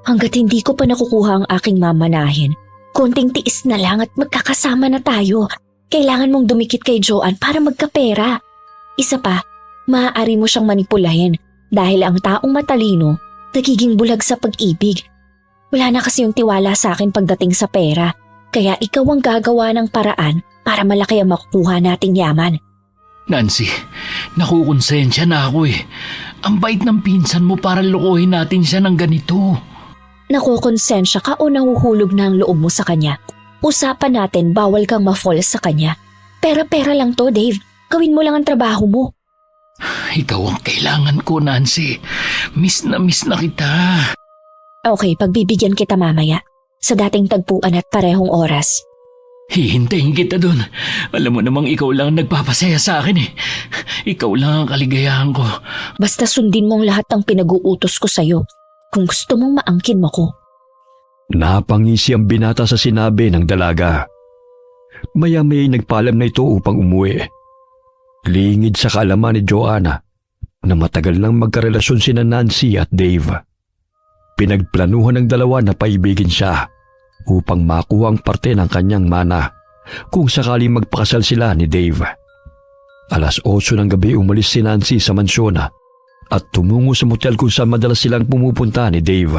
Hanggat hindi ko pa nakukuha ang aking mamanahin, konting tiis na lang at magkakasama na tayo. Kailangan mong dumikit kay Joanne para magkapera. Isa pa, maaari mo siyang manipulahin dahil ang taong matalino nagiging bulag sa pag-ibig. Wala na kasi yung tiwala sa akin pagdating sa pera, kaya ikaw ang gagawa ng paraan para malaki ang makukuha nating yaman. Nancy, nakukonsensya na ako eh. Ang bait ng pinsan mo para lokohin natin siya ng ganito. Nakukonsensya ka o nahuhulog na ang loob mo sa kanya? Usapan natin bawal kang ma-fall sa kanya. Pera-pera lang to, Dave. Gawin mo lang ang trabaho mo. Ikaw ang kailangan ko, Nancy. Miss na kita. Okay, pagbibigyan kita mamaya. Sa dating tagpuan at parehong oras. Hihintayin kita dun. Alam mo namang ikaw lang ang nagpapasaya sa akin eh. Ikaw lang ang kaligayahan ko. Basta sundin mong lahat ng pinag-uutos ko sa'yo. Kung gusto mong maangkin mo ko. Napangisi ang binata sa sinabi ng dalaga. Maya-may nagpaalam na ito upang umuwi. Lingid sa kaalaman ni Joanna na matagal nang magkarelasyon sina Nancy at Dave. Pinagplanuhan ng dalawa na paibigin siya upang makuha ang parte ng kanyang mana kung sakaling magpakasal sila ni Dave. 8:00 ng gabi umalis si Nancy sa mansyon at tumungo sa motel kung saan madalas silang pumupunta ni Dave.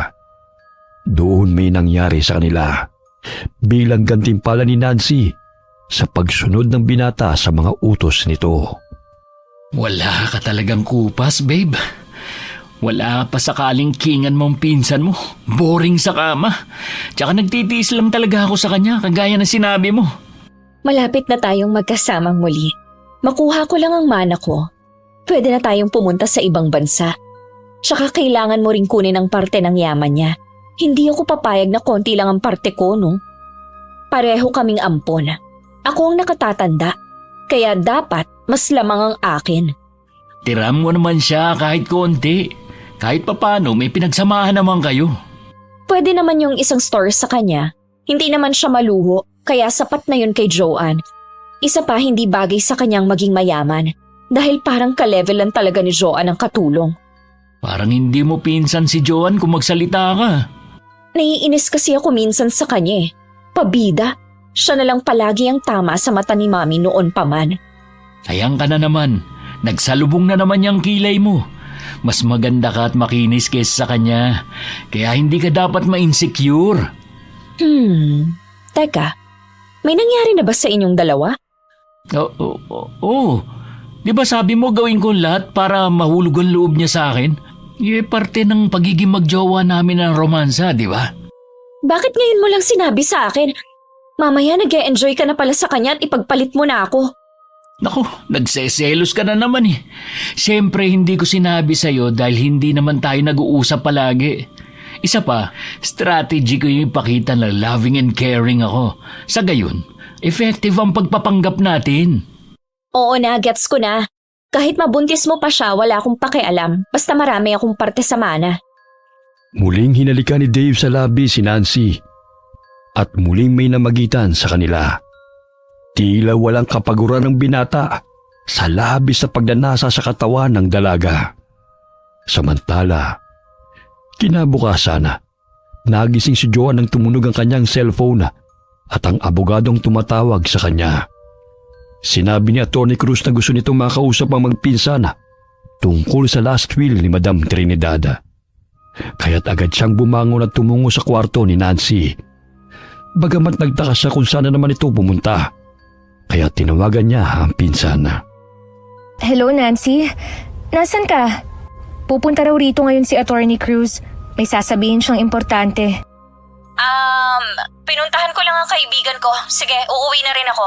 Doon may nangyari sa kanila bilang gantimpala ni Nancy sa pagsunod ng binata sa mga utos nito. Wala ka talagang kupas, babe. Wala pa sakaling kingan mong pinsan mo. Boring sa kama. Tsaka nagtitiis lang talaga ako sa kanya, kagaya ng sinabi mo. Malapit na tayong magkasamang muli. Makuha ko lang ang mana ko. Pwede na tayong pumunta sa ibang bansa. Tsaka kailangan mo ring kunin ang parte ng yaman niya. Hindi ako papayag na konti lang ang parte ko, no? Pareho kaming ampon. Ako ang nakatatanda. Kaya dapat mas lamang ang akin. Tiram mo naman siya kahit konti. Kahit papano may pinagsamahan naman kayo. Pwede naman yung isang store sa kanya. Hindi naman siya maluho, kaya sapat na yun kay Joanne. Isa pa, hindi bagay sa kanyang maging mayaman. Dahil parang ka-level lang talaga ni Joanne ang katulong. Parang hindi mo pinsan si Joanne kung magsalita ka. Naiinis kasi ako minsan sa kanya eh. Pabida. Siya na lang palagi ang tama sa mata ni Mami noon pa man. Sayang ka na naman. Nagsalubong na naman yung kilay mo. Mas maganda ka at makinis kaysa sa kanya. Kaya hindi ka dapat ma-insecure. Teka. May nangyari na ba sa inyong dalawa? Oo. Di ba sabi mo gawin ko lahat para mahulog ang loob niya sa akin? Parte ng pagiging magjowa namin ng romansa, di ba? Bakit ngayon mo lang sinabi sa akin? Mamaya nag-e-enjoy ka na pala sa kanya at ipagpalit mo na ako. Naku, nagseselos ka na naman eh. Siyempre hindi ko sinabi sa'yo dahil hindi naman tayo nag-uusap palagi. Isa pa, strategy ko yung ipakita na loving and caring ako. Sa gayon, effective ang pagpapanggap natin. Oo na, gets ko na. Kahit mabuntis mo pa siya, wala akong pakialam. Basta marami akong parte sa mana. Muling hinalikan ni Dave sa labi si Nancy at muling may namagitan sa kanila. Tila walang kapaguran ng binata sa labis na pagnanasa sa katawan ng dalaga. Samantala, kinabukasan, nagising si Joan nang tumunog ang kanyang cellphone at ang abogadong tumatawag sa kanya. Sinabi ni Atty. Cruz na gusto nitong makausap ang magpinsan tungkol sa last will ni Madam Trinidad. Kaya't agad siyang bumangon at tumungo sa kwarto ni Nancy. Bagamat nagtaka siya kung saan na naman ito pumunta, kaya tinawagan niya ang pinsan. Hello, Nancy. Nasaan ka? Pupunta raw rito ngayon si Atty. Cruz. May sasabihin siyang importante. Pinuntahan ko lang ang kaibigan ko. Sige, uuwi na rin ako.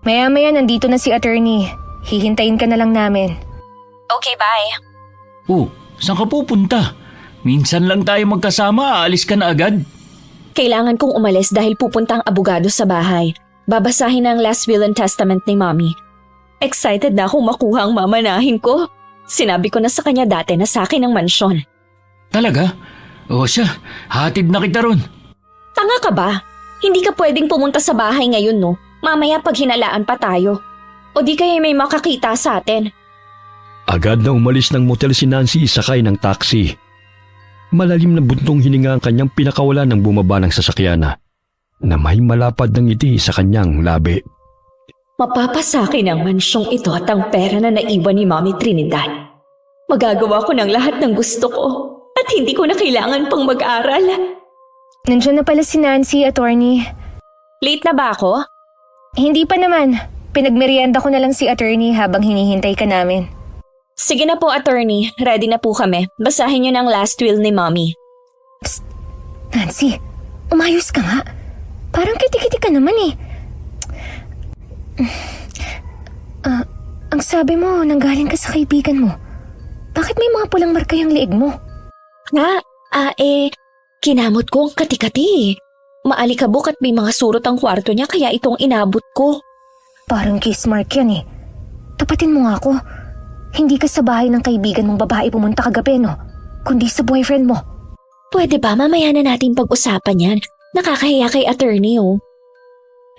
Maya-maya nandito na si attorney. Hihintayin ka na lang namin. Okay, bye. Oh, saan ka pupunta? Minsan lang tayo magkasama, aalis ka na agad. Kailangan kong umalis dahil pupunta ang abogado sa bahay. Babasahin ang last will and testament ni Mommy. Excited na akong makuha ang mamanahin ko. Sinabi ko na sa kanya dati na sa akin ang mansyon. Talaga? O siya, hatid na kita ron. Tanga ka ba? Hindi ka pwedeng pumunta sa bahay ngayon, no? Mamaya pag hinalaan pa tayo. O di kaya may makakita sa atin. Agad na umalis ng motel si Nancy sakay ng taxi. Malalim na buntong hininga ang kanyang pinakawalan nang bumaba ng sasakyan na may malapad ng ngiti sa kanyang labi. Mapapasakin ang mansyong ito at ang pera na naiwan ni Mommy Trinidad. Magagawa ko ng lahat ng gusto ko at hindi ko na kailangan pang mag-aral. Nandiyan na pala si Nancy, attorney. Late na ba ako? Hindi pa naman. Pinagmerienda ko na lang si attorney habang hinihintay ka namin. Sige na po, attorney. Ready na po kami. Basahin niyo ng last will ni Mommy. Psst! Nancy, umayos ka nga. Parang kiti-kiti ka naman eh. Ang sabi mo, nanggaling ka sa kaibigan mo. Bakit may mga pulang marka yung liig mo? Kinamot ko ang kati-kati. Maalikabok at may mga surot ang kwarto niya kaya itong inabot ko. Parang kiss mark yan eh. Tapatin mo nga ako. Hindi ka sa bahay ng kaibigan mong babae pumunta kagabi, no? Kundi sa boyfriend mo. Pwede ba mamaya na natin pag-usapan yan? Nakakahiya kay attorney, oh.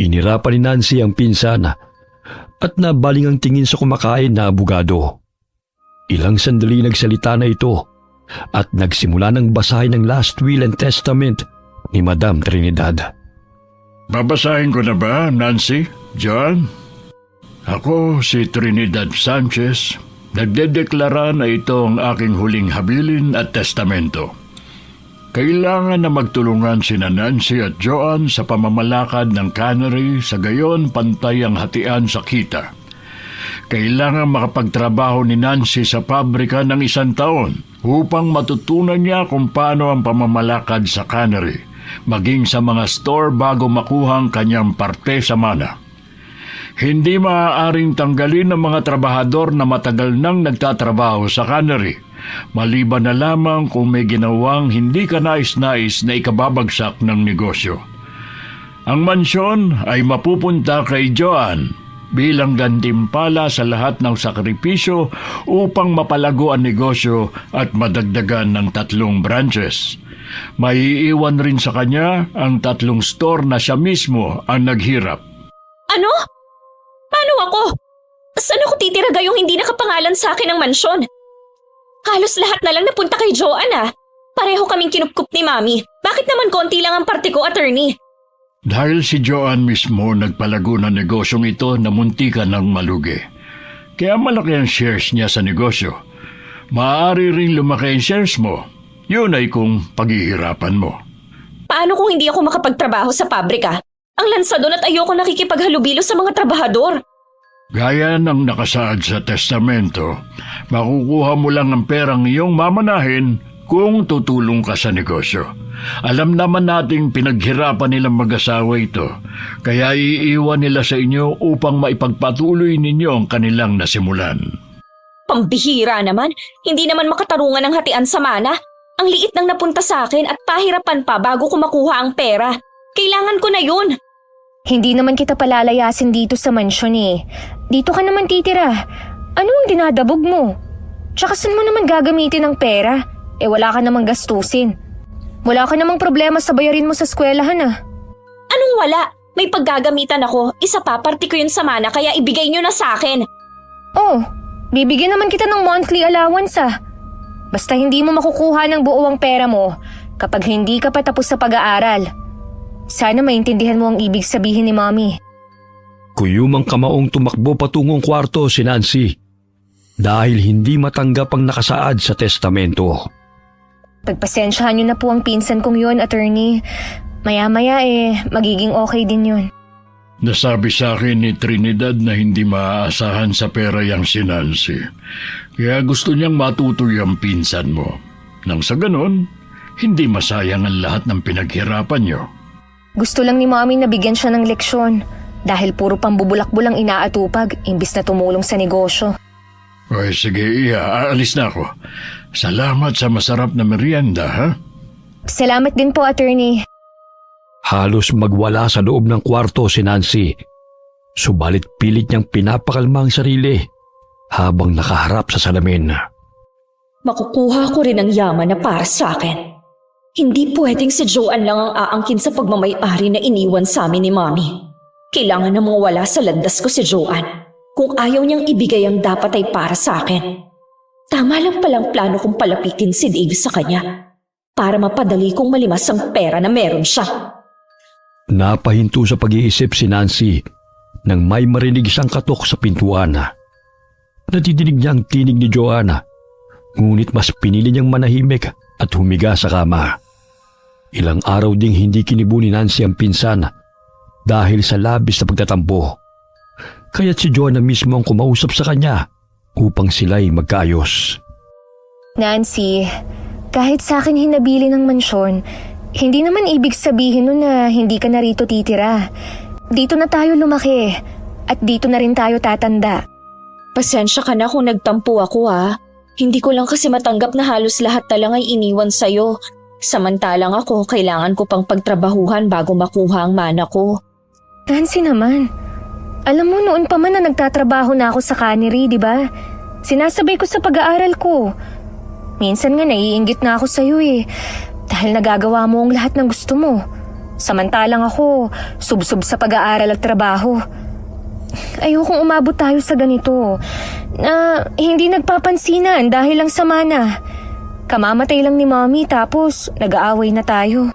Inirapan ni Nancy ang pinsan at nabaling ang tingin sa kumakain na abogado. Ilang sandali nagsalita na ito at nagsimula ng basahin ang last will and testament ni Madam Trinidad. Babasahin ko na ba, Nancy? John? Ako si Trinidad Sanchez. Nagdedeklara na ito ang aking huling habilin at testamento. Kailangan na magtulungan sina Nancy at Joan sa pamamalakad ng cannery sa gayon pantay ang hatian sa kita. Kailangan makapagtrabaho ni Nancy sa pabrika ng 1 taon upang matutunan niya kung paano ang pamamalakad sa cannery, maging sa mga store bago makuha ang kanyang parte sa mana. Hindi maaaring tanggalin ng mga trabahador na matagal nang nagtatrabaho sa cannery, maliban na lamang kung may ginawang hindi ka nais-nais na ikababagsak ng negosyo. Ang mansyon ay mapupunta kay Joan bilang gantimpala sa lahat ng sakripisyo upang mapalago ang negosyo at madagdagan ng 3 branches. Maiiwan rin sa kanya ang 3 store na siya mismo ang naghirap. Ano? Paano ako? Saan ako titira gayong hindi nakapangalan sa akin ang mansyon? Halos lahat na lang napunta kay Joan ah. Pareho kaming kinupkup ni Mommy. Bakit naman konti lang ang parte ko, attorney? Dahil si Joan mismo nagpalago ng negosyong ito na muntikan ng malugi. Kaya malaki ang shares niya sa negosyo. Maaari rin lumaki ang shares mo. Yun ay kung paghihirapan mo. Paano kung hindi ako makapagtrabaho sa pabrika? Ang lansadon at ayoko nakikipaghalubilo sa mga trabahador. Gaya ng nakasaad sa testamento, makukuha mo lang ang perang iyong mamanahin kung tutulong ka sa negosyo. Alam naman nating pinaghirapan nilang mag-asawa ito, kaya iiwan nila sa inyo upang maipagpatuloy ninyo ang kanilang nasimulan. Pambihira naman, hindi naman makatarungan ng hatian sa mana. Ang liit nang napunta sa akin at pahirapan pa bago ko makuha ang pera. Kailangan ko na yun. Hindi naman kita palalayasin dito sa mansyon eh. Dito ka naman titira. Ano ang dinadabog mo? Tsaka saan mo naman gagamitin ang pera? Eh wala ka namang gastusin. Wala ka namang problema sa bayarin mo sa eskwelahan ah. Anong wala? May paggagamitan ako. Isa pa, party ko yun sa mana kaya ibigay nyo na sa akin. Oh, bibigyan naman kita ng monthly allowance ah. Basta hindi mo makukuha ng buo ang pera mo kapag hindi ka pa tapos sa pag-aaral. Sana maintindihan mo ang ibig sabihin ni Mommy. Kuyumang kamaong tumakbo patungong kwarto si Nancy dahil hindi matanggap ang nakasaad sa testamento. Pagpasensyahan niyo na po ang pinsan kong yun, attorney. Maya-maya magiging okay din yun. Nasabi sa akin ni Trinidad na hindi maaasahan sa pera yang si Nancy. Kaya gusto niyang matutoy ang pinsan mo. Nang sa ganon, hindi masayang ang lahat ng pinaghirapan niyo. Gusto lang ni Mommy na bigyan siya ng leksyon dahil puro pambubulak-bulang inaatupag imbis na tumulong sa negosyo. Ay sige, aalis na ako. Salamat sa masarap na merienda, ha? Salamat din po, attorney. Halos magwala sa loob ng kwarto si Nancy. Subalit pilit niyang pinapakalma ang sarili habang nakaharap sa salamin. Makukuha ko rin ang yaman na para sa akin. Hindi pwedeng si Joanne lang ang aangkin sa pagmamay-ari na iniwan sa amin ni Mommy. Kailangan na mawala sa landas ko si Joanne. Kung ayaw niyang ibigay ang dapat ay para sa akin. Tama lang palang plano kong palapitin si Dave sa kanya para mapadali kong malimas ang pera na meron siya. Napahinto sa pag-iisip si Nancy nang may marinig siyang katok sa pintuan. Natidinig niya ang tinig ni Joanna, ngunit mas pinili niyang manahimik at humiga sa kama. Ilang araw ding hindi kinibo ni Nancy ang pinsan dahil sa labis na pagtatampo. Kaya't si Joanna mismo ang kumausap sa kanya upang sila'y magkaayos. Nancy, kahit sa akin hinabili ng mansyon, hindi naman ibig sabihin nun na hindi ka na rito titira. Dito na tayo lumaki at dito na rin tayo tatanda. Pasensya ka na kung nagtampo ako ha. Hindi ko lang kasi matanggap na halos lahat na lang ay iniwan sa'yo. Samantalang ako, kailangan ko pang pagtrabahuhan bago makuha ang mana ko. Nancy naman, alam mo noon pa man na nagtatrabaho na ako sa cannery, di ba? Sinasabay ko sa pag-aaral ko. Minsan nga naiinggit na ako sa'yo eh. Dahil nagagawa mo ang lahat ng gusto mo. Samantalang ako, subsob sa pag-aaral at trabaho. Ayokong umabot tayo sa ganito. Na hindi nagpapansinan dahil lang sa mana. Kamamatay lang ni Mommy tapos nag-aaway na tayo.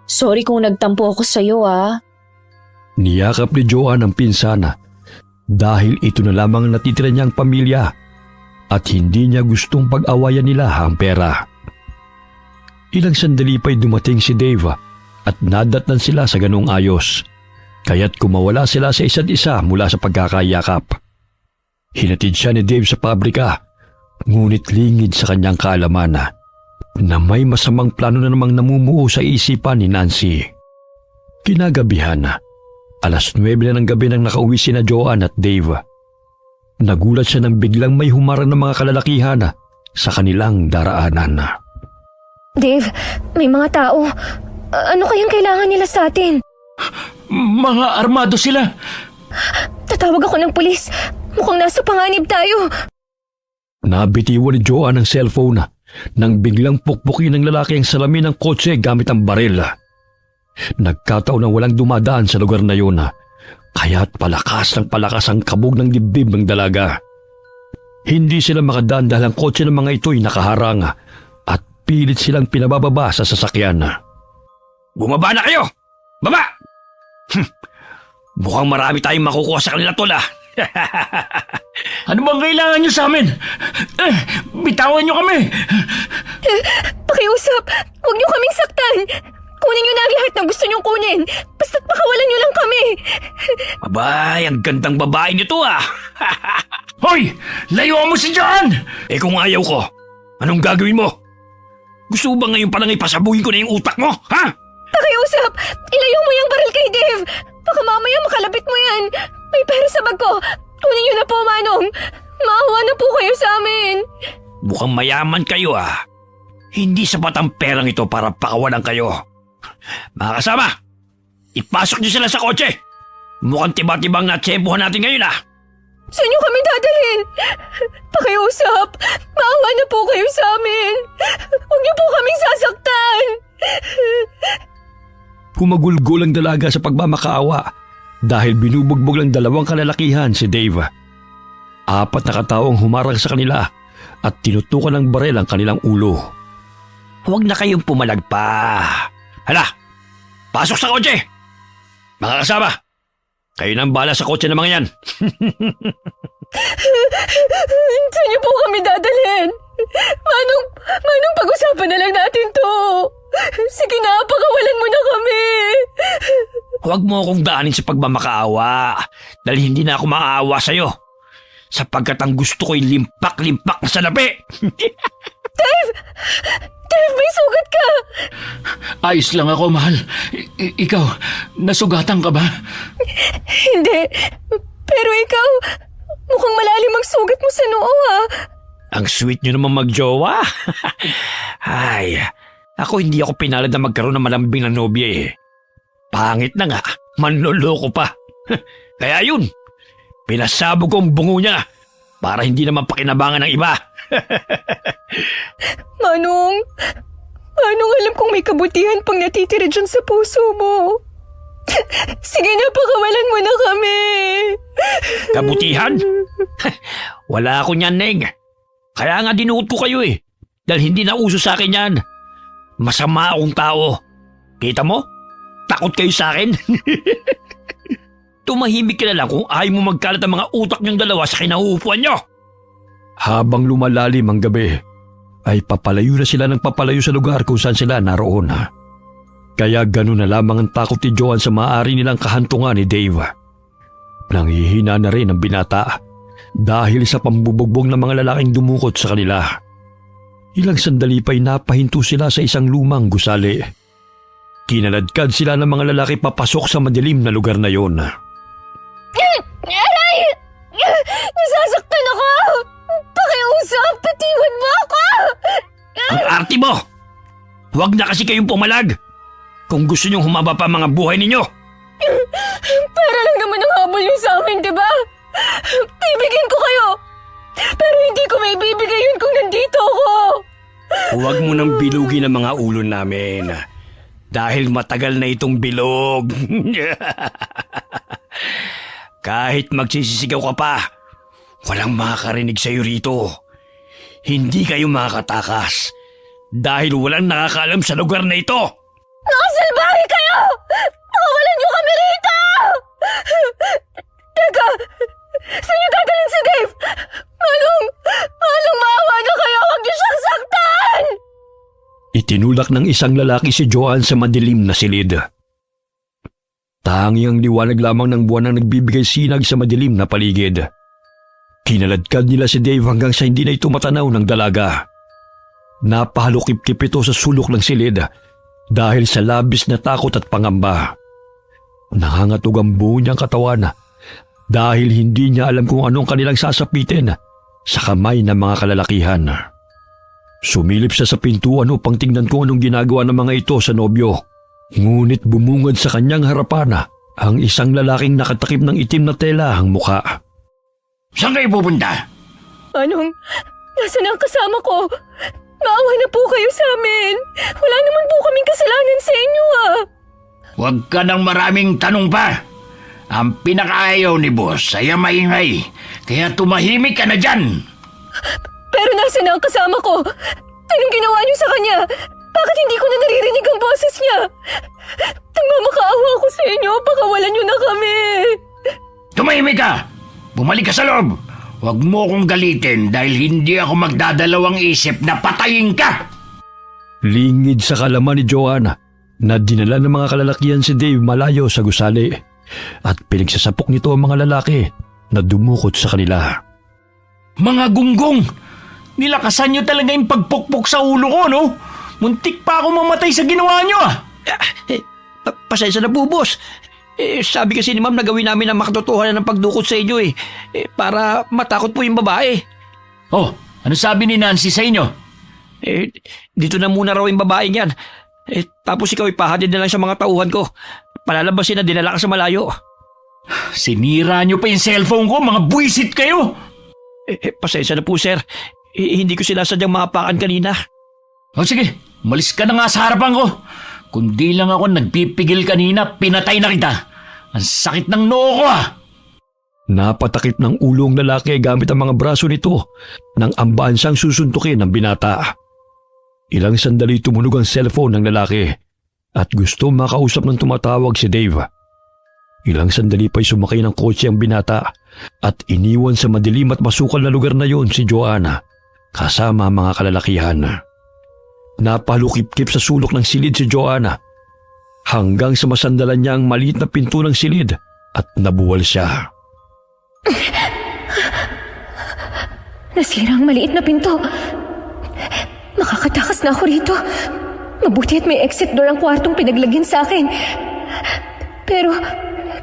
Sorry kung nagtampo ako sa'yo ha. Niyakap ni Joanne ang pinsana dahil ito na lamang ang natitira niyang pamilya at hindi niya gustong pag-awayan nila ang pera. Ilang sandali pa'y dumating si Dave at nadatnan sila sa ganong ayos, kaya't kumawala sila sa isa't isa mula sa pagkakayakap. Hinatid siya ni Dave sa pabrika, ngunit lingid sa kanyang kaalaman na may masamang plano na namang namumuo sa isipan ni Nancy. Kinagabihan, alas 9 na ng gabi nang nakauwi sina Joanne at Dave. Nagulat siya nang biglang may humarang ng mga kalalakihan sa kanilang daraanan. Dave, may mga tao. Ano kayang kailangan nila sa atin? Mga armado sila. Tatawag ako ng pulis. Mukhang nasa panganib tayo. Nabitiwan ni Joanne ang cellphone nang biglang pukpukin ng lalaki ang salamin ng kotse gamit ang baril. Nagkataon na walang dumadaan sa lugar na yun, kaya't palakas ang kabog ng dibdib ng dalaga. Hindi sila makadaan dahil ang kotse ng mga ito'y nakaharang at pilit silang pinabababa sa sasakyan. Bumaba na kayo! Baba! Mukhang marami tayong makukuha sa kanila tol. Ano bang kailangan niyo sa amin? Bitawan niyo kami! Pakiusap! Huwag niyo kaming saktan! Kunin niyo na ang lahat ng gusto niyong kunin! Basta't pakawalan niyo lang kami! Abay, ang gandang babae nito Hoy! Layuan mo si John! Eh kung ayaw ko, anong gagawin mo? Gusto mo ba ngayon palang ipasabuhin ko na yung utak mo, ha? Pakiusap! Ilayo mo yung baril kay Dave! Baka mamaya makalapit mo yan! May pera sa bag ko! Kunin niyo na po, Manong! Maawa na po kayo sa amin! Mukhang mayaman kayo ah. Hindi sapat ang perang ito para pakawalan kayo. Mga kasama, ipasok niyo sila sa kotse. Mukhang tiba-tibang natsempuhan natin ngayon ah. Saan niyo kami dadalhin? Pakiusap! Maawa na po kayo sa amin! Huwag niyo po kaming sasaktan! Humagulgol ang dalaga sa pagmamakaawa dahil binubugbog ng dalawang kalalakihan si Dave. 4 na katao ang humarang sa kanila at tinutukan ng barel ang kanilang ulo. Huwag na kayong pumalag pa. Hala, pasok sa kotse! Mga kasama, kayo nang bala sa kotse ng mga yan. Saan niyo po kami dadalhin? Manong pag-usapan na lang natin to. Sige na, pakawalan mo na kami. Huwag mo akong daanin sa pagmamakaawa dahil hindi na ako maaawa sa'yo. Sapagkat ang gusto ko'y limpak-limpak na salapi. Dave, may sugat ka. Ayos lang ako, mahal. Ikaw, nasugatan ka ba? Hindi. Pero ikaw, mukhang malalim ang sugat mo sa noo ah. Ang sweet nyo naman magjowa. Ay, hindi ako pinalad na magkaroon ng malambing na nobya eh. Pangit na nga, manloloko pa. Kaya yun, pinasabog ko ang bungo niya para hindi naman pakinabangan ng iba. Manong, alam kong may kabutihan pang natitira dyan sa puso mo. Sige na, pakawalan mo na kami. Kabutihan? Wala ako niyan, Neng. Kaya nga dinuot ko kayo eh. Dahil hindi na uso sa akin yan. Masama akong tao. Kita mo? Takot kayo sa akin. Tumahimik ka na lang kung ayaw mo magkalat ang mga utak niyong dalawa sa kinahuupuan niyo. Habang lumalalim ang gabi, ay papalayo na sila ng papalayo sa lugar kung saan sila naroon. Kaya ganun na lamang ang takot ni Joan sa maaari nilang kahantungan ni Dave. Nanghihina na rin ang binata dahil sa pambubugbog ng mga lalaking dumukot sa kanila. Ilang sandali pa'y napahinto sila sa isang lumang gusali. Kinaladkad sila ng mga lalaki papasok sa madilim na lugar na yon. Aray! Nasasaktan ako! Pakiusap! Patiwan mo ako! Ang arte mo! Huwag na kasi kayong pumalag! Kung gusto niyong humaba pa ang mga buhay ninyo! Para lang naman ang habol niyo sa akin, di ba? Bibigyan ko kayo! Pero hindi ko may bibigay yun kung nandito ako! Huwag mo nang bilugin ang mga ulo namin. Dahil matagal na itong bilog. Kahit magsisisigaw ka pa, walang makakarinig sa'yo rito. Hindi kayo makakatakas dahil walang nakakaalam sa lugar na ito. Nakasalbahe kayo! Pakawalan niyo kami rito! Teka! Saan niyo dadalhin si Dave? Manong, maawa na kayo! Huwag niyo siyang saktan! Itinulak ng isang lalaki si Joan sa madilim na silid. Tangi ang liwanag lamang ng buwan ang nagbibigay sinag sa madilim na paligid. Kinaladkad nila si Dave hanggang sa hindi na ito matanaw ng dalaga. Napahalukip-kip ito sa sulok ng silid dahil sa labis na takot at pangamba. Nangangatog ang buo niyang katawan dahil hindi niya alam kung anong kanilang sasapitin sa kamay ng mga kalalakihan. Sumilip siya sa pintuan upang tingnan kung anong ginagawa ng mga ito sa nobyo. Ngunit bumungad sa kanyang harapan ang isang lalaking nakatakip ng itim na tela ang muka. Saan kayo pupunta? Manong, nasaan ang kasama ko? Maawa na po kayo sa amin. Wala naman po kaming kasalanan sa inyo ah. Huwag ka ng maraming tanong pa. Ang pinakaayaw ni boss ay ang maingay. Kaya tumahimik ka na dyan. Pero nasaan na ang kasama ko? Anong ginawa niyo sa kanya? Bakit hindi ko na naririnig ang boses niya? Nagmamakaawa ako sa inyo. Pakawalan niyo na kami. Tumahimik ka! Bumalik ka sa loob! Huwag mo akong galitin dahil hindi ako magdadalawang isip na patayin ka! Lingid sa kalaman ni Joan na dinala ng mga kalalakihan si Dave malayo sa gusali at pinagsasapok nito ang mga lalaki na dumukot sa kanila. Mga gunggong! Nilakasan niyo talaga yung pagpukpok sa ulo ko, no? Muntik pa ako mamatay sa ginawa nyo ah! Pasensya na po, boss. Sabi kasi ni ma'am na gawin namin ang makatotohanan ng pagdukot sa inyo para matakot po yung babae. Oh, ano sabi ni Nancy sa inyo? Dito na muna raw yung babae niyan. Tapos ikaw ipahatid na lang sa mga tauhan ko. Palalabasin na dinala ka sa malayo. Sinira nyo pa yung cellphone ko, mga buwisit kayo! Pasensya na po, sir. Hindi ko sinasadyang maapakan kanina. O sige, umalis ka na nga sa harapan ko. Kung di lang ako nagpipigil kanina, pinatay na kita. Ang sakit ng noo ko ah! Napatakip ng ulo ang lalaki gamit ang mga braso nito nang ambaan siyang susuntukin ng binata. Ilang sandali tumunog ang cellphone ng lalaki at gusto makausap ng tumatawag si Dave. Ilang sandali pa'y sumakay ng kotse ang binata at iniwan sa madilim at masukal na lugar na yon si Joanna kasama ang mga kalalakihan. Napalukip-kip sa sulok ng silid si Joanna hanggang sa masandalan niya ang maliit na pinto ng silid at nabuwal siya. Nasira ang maliit na pinto. Makakatakas na ako rito. Mabuti at may exit door ang kwartong pinaglagyan sa akin. Pero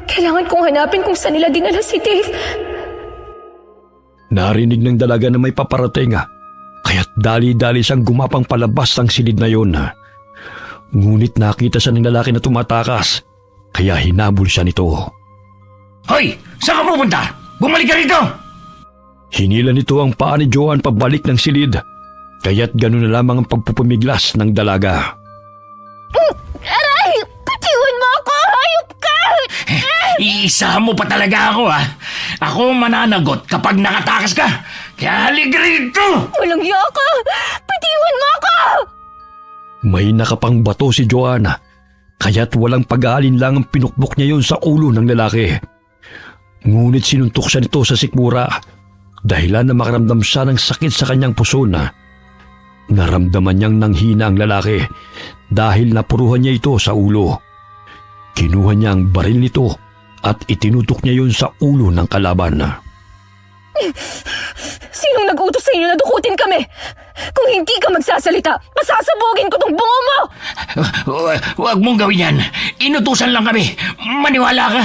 kailangan kong hanapin kung saan nila dinala si Dave. Narinig ng dalaga na may paparating kaya't dali-dali siyang gumapang palabas ng silid na yon. Ngunit nakita siya ng lalaki na tumatakas kaya hinabol siya nito. Hoy! Saan ka pupunta? Bumalik ka rito! Hinila nito ang paa ni Joan pabalik ng silid kaya't gano'n na lamang ang pagpupumiglas ng dalaga. Aray! Bitiwan mo ako! Hayop ka! Iisahan mo pa talaga ako ah! Ako mananagot kapag nakatakas ka! Kaya halik rito! Walang hiya ka! Bitiwan mo ako! May nakapang bato si Joanna kaya't walang pag-aalinlang ang pinukbok niya yon sa ulo ng lalaki. Ngunit sinuntok siya nito sa sikmura dahilan na makaramdam siya ng sakit sa kanyang puso na. Naramdaman niyang nanghina ang lalaki dahil napuruhan niya ito sa ulo. Kinuha niya ang baril nito at itinutok niya yun sa ulo ng kalaban. Sinong nag-utos sa inyo na dukutin kami? Kung hindi ka magsasalita, masasabugin ko tong bungo mo! Huwag mong gawin yan. Inutusan lang kami. Maniwala ka.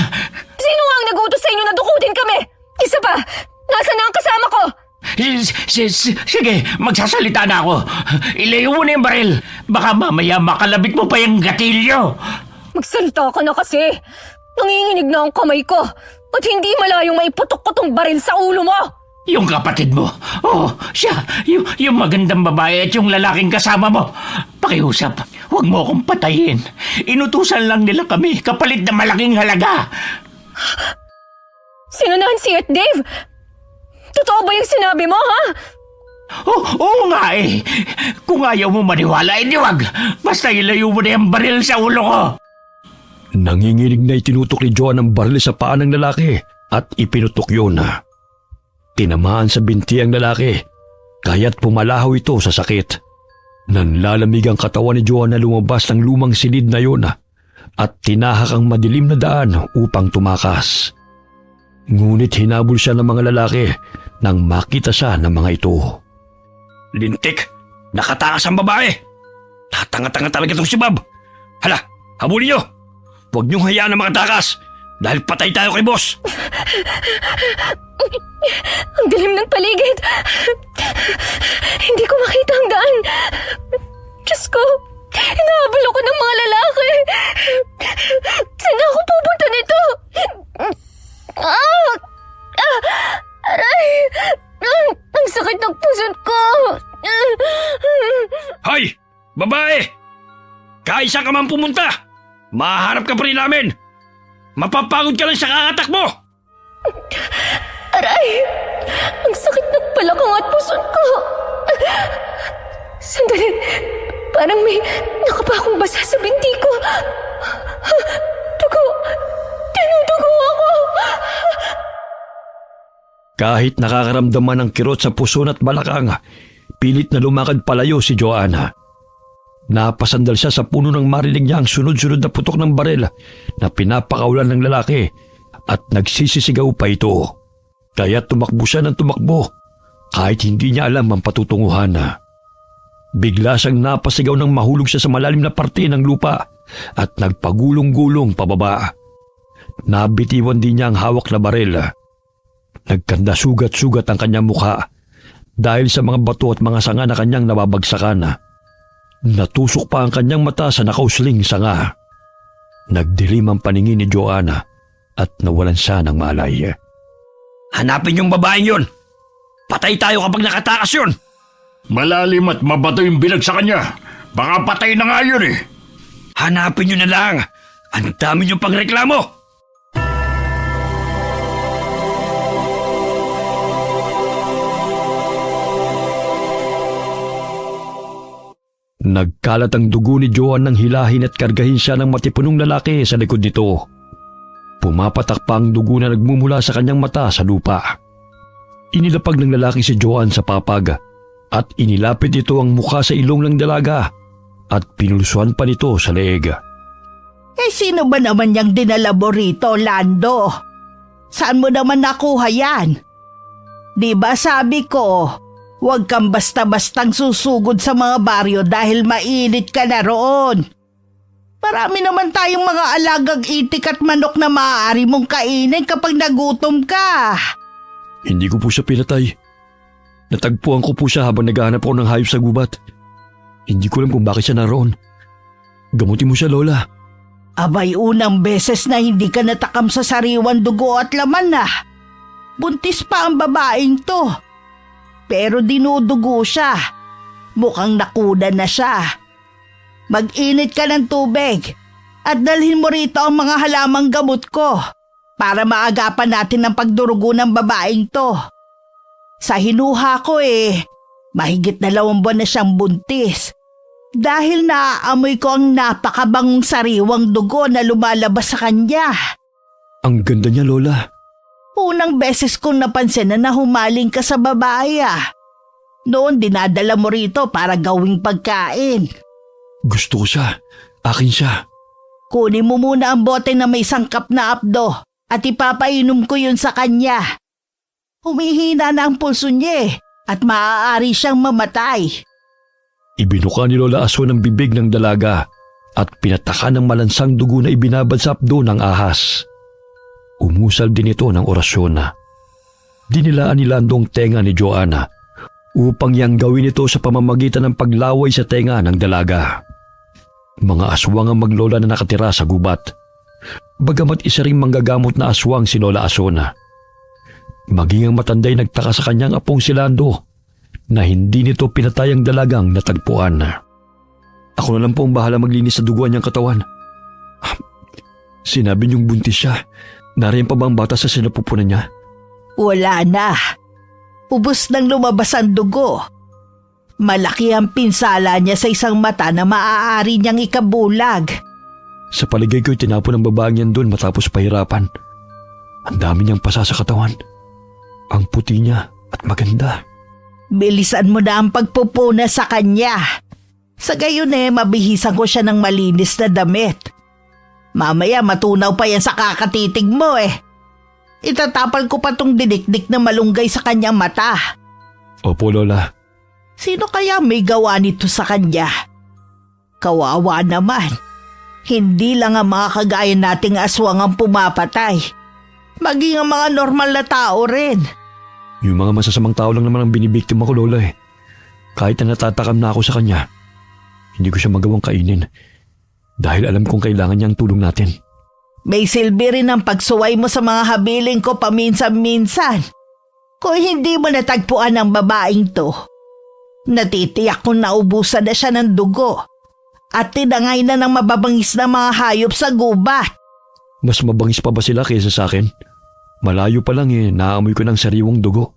Sino nga ang nag-utos sa inyo na dukutin kami? Isa pa, nasaan na ang kasama ko? Sige, magsasalita na ako. Ilayo mo na yung baril. Baka mamaya makalabit mo pa yung gatilyo. Magsalita ka na kasi. Nanginginig na ang kamay ko. At hindi malayong maiputok ko tong baril sa ulo mo. Yung kapatid mo. Oh, siya. Yung magandang babae at yung lalaking kasama mo. Pakiusap, huwag mo akong patayin. Inutusan lang nila kami kapalit na malaking halaga. Sino Nancy at Dave? Totoo ba yung sinabi mo, ha? Oo nga eh. Kung ayaw mo maniwala, edi wag. Basta ilayo mo na yung baril sa ulo ko. Nanginginig na itinutok ni Joan ang baril sa paa ng lalaki at ipinutok yun. Tinamaan sa binti ang lalaki, kaya't pumalahaw ito sa sakit. Nanlalamig ang katawan ni Joan na lumabas ng lumang silid na yun at tinahak ang madilim na daan upang tumakas. Ngunit hinabol siya ng mga lalaki nang makita siya ng mga ito. Lintik! Nakatakas ang babae! Tatanga-tanga talaga itong si Bob! Hala! Habulin niyo! Huwag niyong hayaan na makatakas dahil patay tayo kay boss! Ang dilim ng paligid. Hindi ko makita ang daan. Diyos ko, hinahabol ako ng mga lalaki. Saan ako pupunta nito? Aray! Ang sakit ng pusod ko. Hoy! Babae! Kaisa ka man pumunta! Maharap ka pa rin namin! Mapapagod ka lang sa kakatak mo! Aray! Ang sakit ng balakang at pusod ko. Sandali, parang may nakapakong basa sa binti ko. Dugo! Tinudugo ako! Kahit nakakaramdaman ng kirot sa puso at balakang, pilit na lumakad palayo si Joanna. Napasandal siya sa puno nang marinig niya ang sunod-sunod na putok ng baril na pinapakaulan ng lalaki at nagsisisigaw pa ito. Kaya tumakbo siya ng tumakbo kahit hindi niya alam ang patutunguhan. Bigla siyang napasigaw ng mahulog siya sa malalim na parte ng lupa at nagpagulong-gulong pababa. Nabitiwan din niya ang hawak na baril. Nagkanda sugat-sugat ang kanyang mukha dahil sa mga bato at mga sanga na kanyang nababagsakan. Natusok pa ang kanyang mata sa nakausling sanga. Nagdilim ang paningin ni Joanna at nawalan siya ng malay. Hanapin yung babaeng yun! Patay tayo kapag nakatakas yun! Malalim at mabato yung bilag sa kanya. Baka patay na nga yun eh. Hanapin nyo na lang! Ang dami nyo pang reklamo! Nagkalat ang dugo ni Joan nang hilahin at kargahin siya ng matipunong lalaki sa likod nito. Pumapatak pa ang dugo na nagmumula sa kanyang mata sa lupa. Inilapag ng lalaki si Joan sa papag at inilapit ito ang mukha sa ilong ng dalaga at pinulsuhan pa nito sa leeg. Sino ba naman yung dinala mo rito, Lando? Saan mo naman nakuha yan? Di ba sabi ko, huwag kang basta-bastang susugod sa mga baryo dahil mainit ka na roon. Marami naman tayong mga alagang itik at manok na maaari mong kainin kapag nagutom ka. Hindi ko po siya pinatay. Natagpuan ko po siya habang naghahanap ako ng hayop sa gubat. Hindi ko alam kung bakit siya naroon. Gamutin mo siya, Lola. Abay, unang beses na hindi ka natakam sa sariwan dugo at laman na. Buntis pa ang babaeng to. Pero dinudugo siya. Mukhang nakuda na siya. Mag-init ka ng tubig at dalhin mo rito ang mga halamang gamot ko para maagapan natin ang pagdurugo ng babaeng to. Sa hinuha ko mahigit 2 buwan na siyang buntis. Dahil naaamoy ko ang napakabangong sariwang dugo na lumalabas sa kanya. Ang ganda niya, Lola. Unang beses kong napansin na humaling ka sa babae. Noon dinadala mo rito para gawing pagkain. Gusto ko siya. Akin siya. Kunin mo muna ang bote na may sangkap na apdo at ipapainom ko yun sa kanya. Humihina na ang pulso niya at maaari siyang mamatay. Ibinuka ni Lola Aso ng bibig ng dalaga at pinataka ng malansang dugo na ibinabad sa apdo ng ahas. Umusal din ito ng orasyon. Dinilaan ni Lando ang tenga ni Joanna upang yang gawin ito sa pamamagitan ng paglaway sa tenga ng dalaga. Mga aswang ang maglola na nakatira sa gubat. Bagamat isa ring manggagamot na aswang si Lola Asona. Maging ang matanday nagtaka sa kanyang apong si Lando na hindi nito pinatay ang dalagang natagpuan. Ako na lang po ang bahala maglinis sa duguan niyang katawan. Sinabi niyong buntis siya. Nariyan pa ba ang bata sa sinapupunan niya? Wala na. Ubus nang lumabas ang dugo. Malaki ang pinsala niya sa isang mata na maaari niyang ikabulag. Sa paligay ko'y tinapon ng babaeng yan doon matapos pahirapan. Ang dami niyang pasa sa katawan. Ang puti niya at maganda. Bilisan mo na ang pagpupuna sa kanya. Sa gayon mabihisan ko siya ng malinis na damit. Mamaya matunaw pa yan sa kakatitig mo Itatapal ko pa tong dinikdik na malunggay sa kanyang mata. Opo, Lola. Sino kaya may gawa nito sa kanya? Kawawa naman. Hindi lang ang mga kagaya nating aswang ang pumapatay. Maging ang mga normal na tao rin. Yung mga masasamang tao lang naman ang binibiktima ko, Lola Kahit na natatakam na ako sa kanya, hindi ko siya magawang kainin. Dahil alam kong kailangan niya ang tulong natin. May silbi rin ang pagsuway mo sa mga habiling ko paminsan-minsan. Kung hindi mo natagpuan ang babaeng to, natitiyak kong naubusan na siya ng dugo at tinangay na ng mababangis na mga hayop sa gubat. Mas mabangis pa ba sila kaysa sa akin? Malayo pa lang naamoy ko ng sariwang dugo.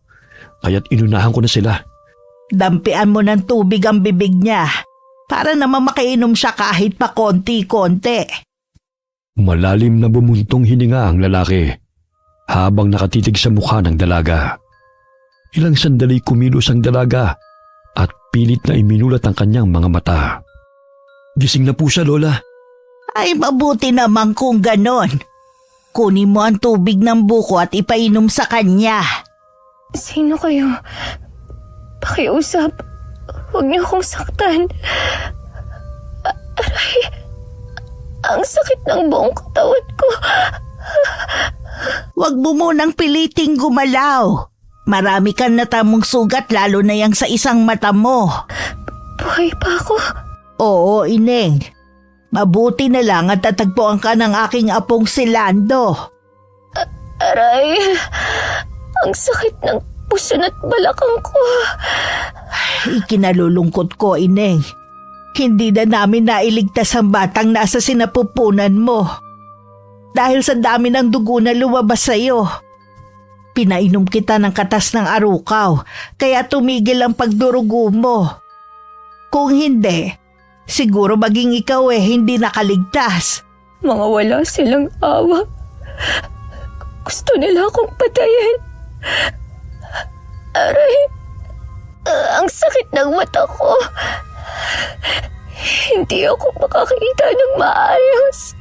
Kaya't inunahan ko na sila. Dampian mo ng tubig ang bibig niya para naman makainom siya kahit pa konti-konti. Malalim na bumuntong hininga ang lalaki habang nakatitig sa mukha ng dalaga. Ilang sandali kumilos ang dalaga at pilit na iminulat ang kanyang mga mata. Gising na po siya, Lola. Ay mabuti naman kung ganon. Kunin mo ang tubig ng buko at ipainom sa kanya. Sino kayo? Pakiusap. Huwag niyo akong saktan. Aray, ang sakit ng buong katawan ko. Huwag mo munang piliting gumalaw. Marami kang natamong sugat lalo na yang sa isang mata mo. Buhay pa ako. Oo, Ineng. Mabuti na lang at tatagpuan ka ng aking apong si Lando. Aray, ang sakit ng puso at balakang ko. Ikinalulungkot ko, Ineng. Hindi na namin nailigtas ang batang nasa sinapupunan mo. Dahil sa dami ng dugo na lumabas sa'yo. Pinainom kita ng katas ng arukaw, kaya tumigil ang pagdurugo mo. Kung hindi, siguro maging ikaw hindi nakaligtas. Mga wala silang awa. Gusto nila akong patayin. Aray, ang sakit ng mata ko. Hindi ako makakita ng maayos.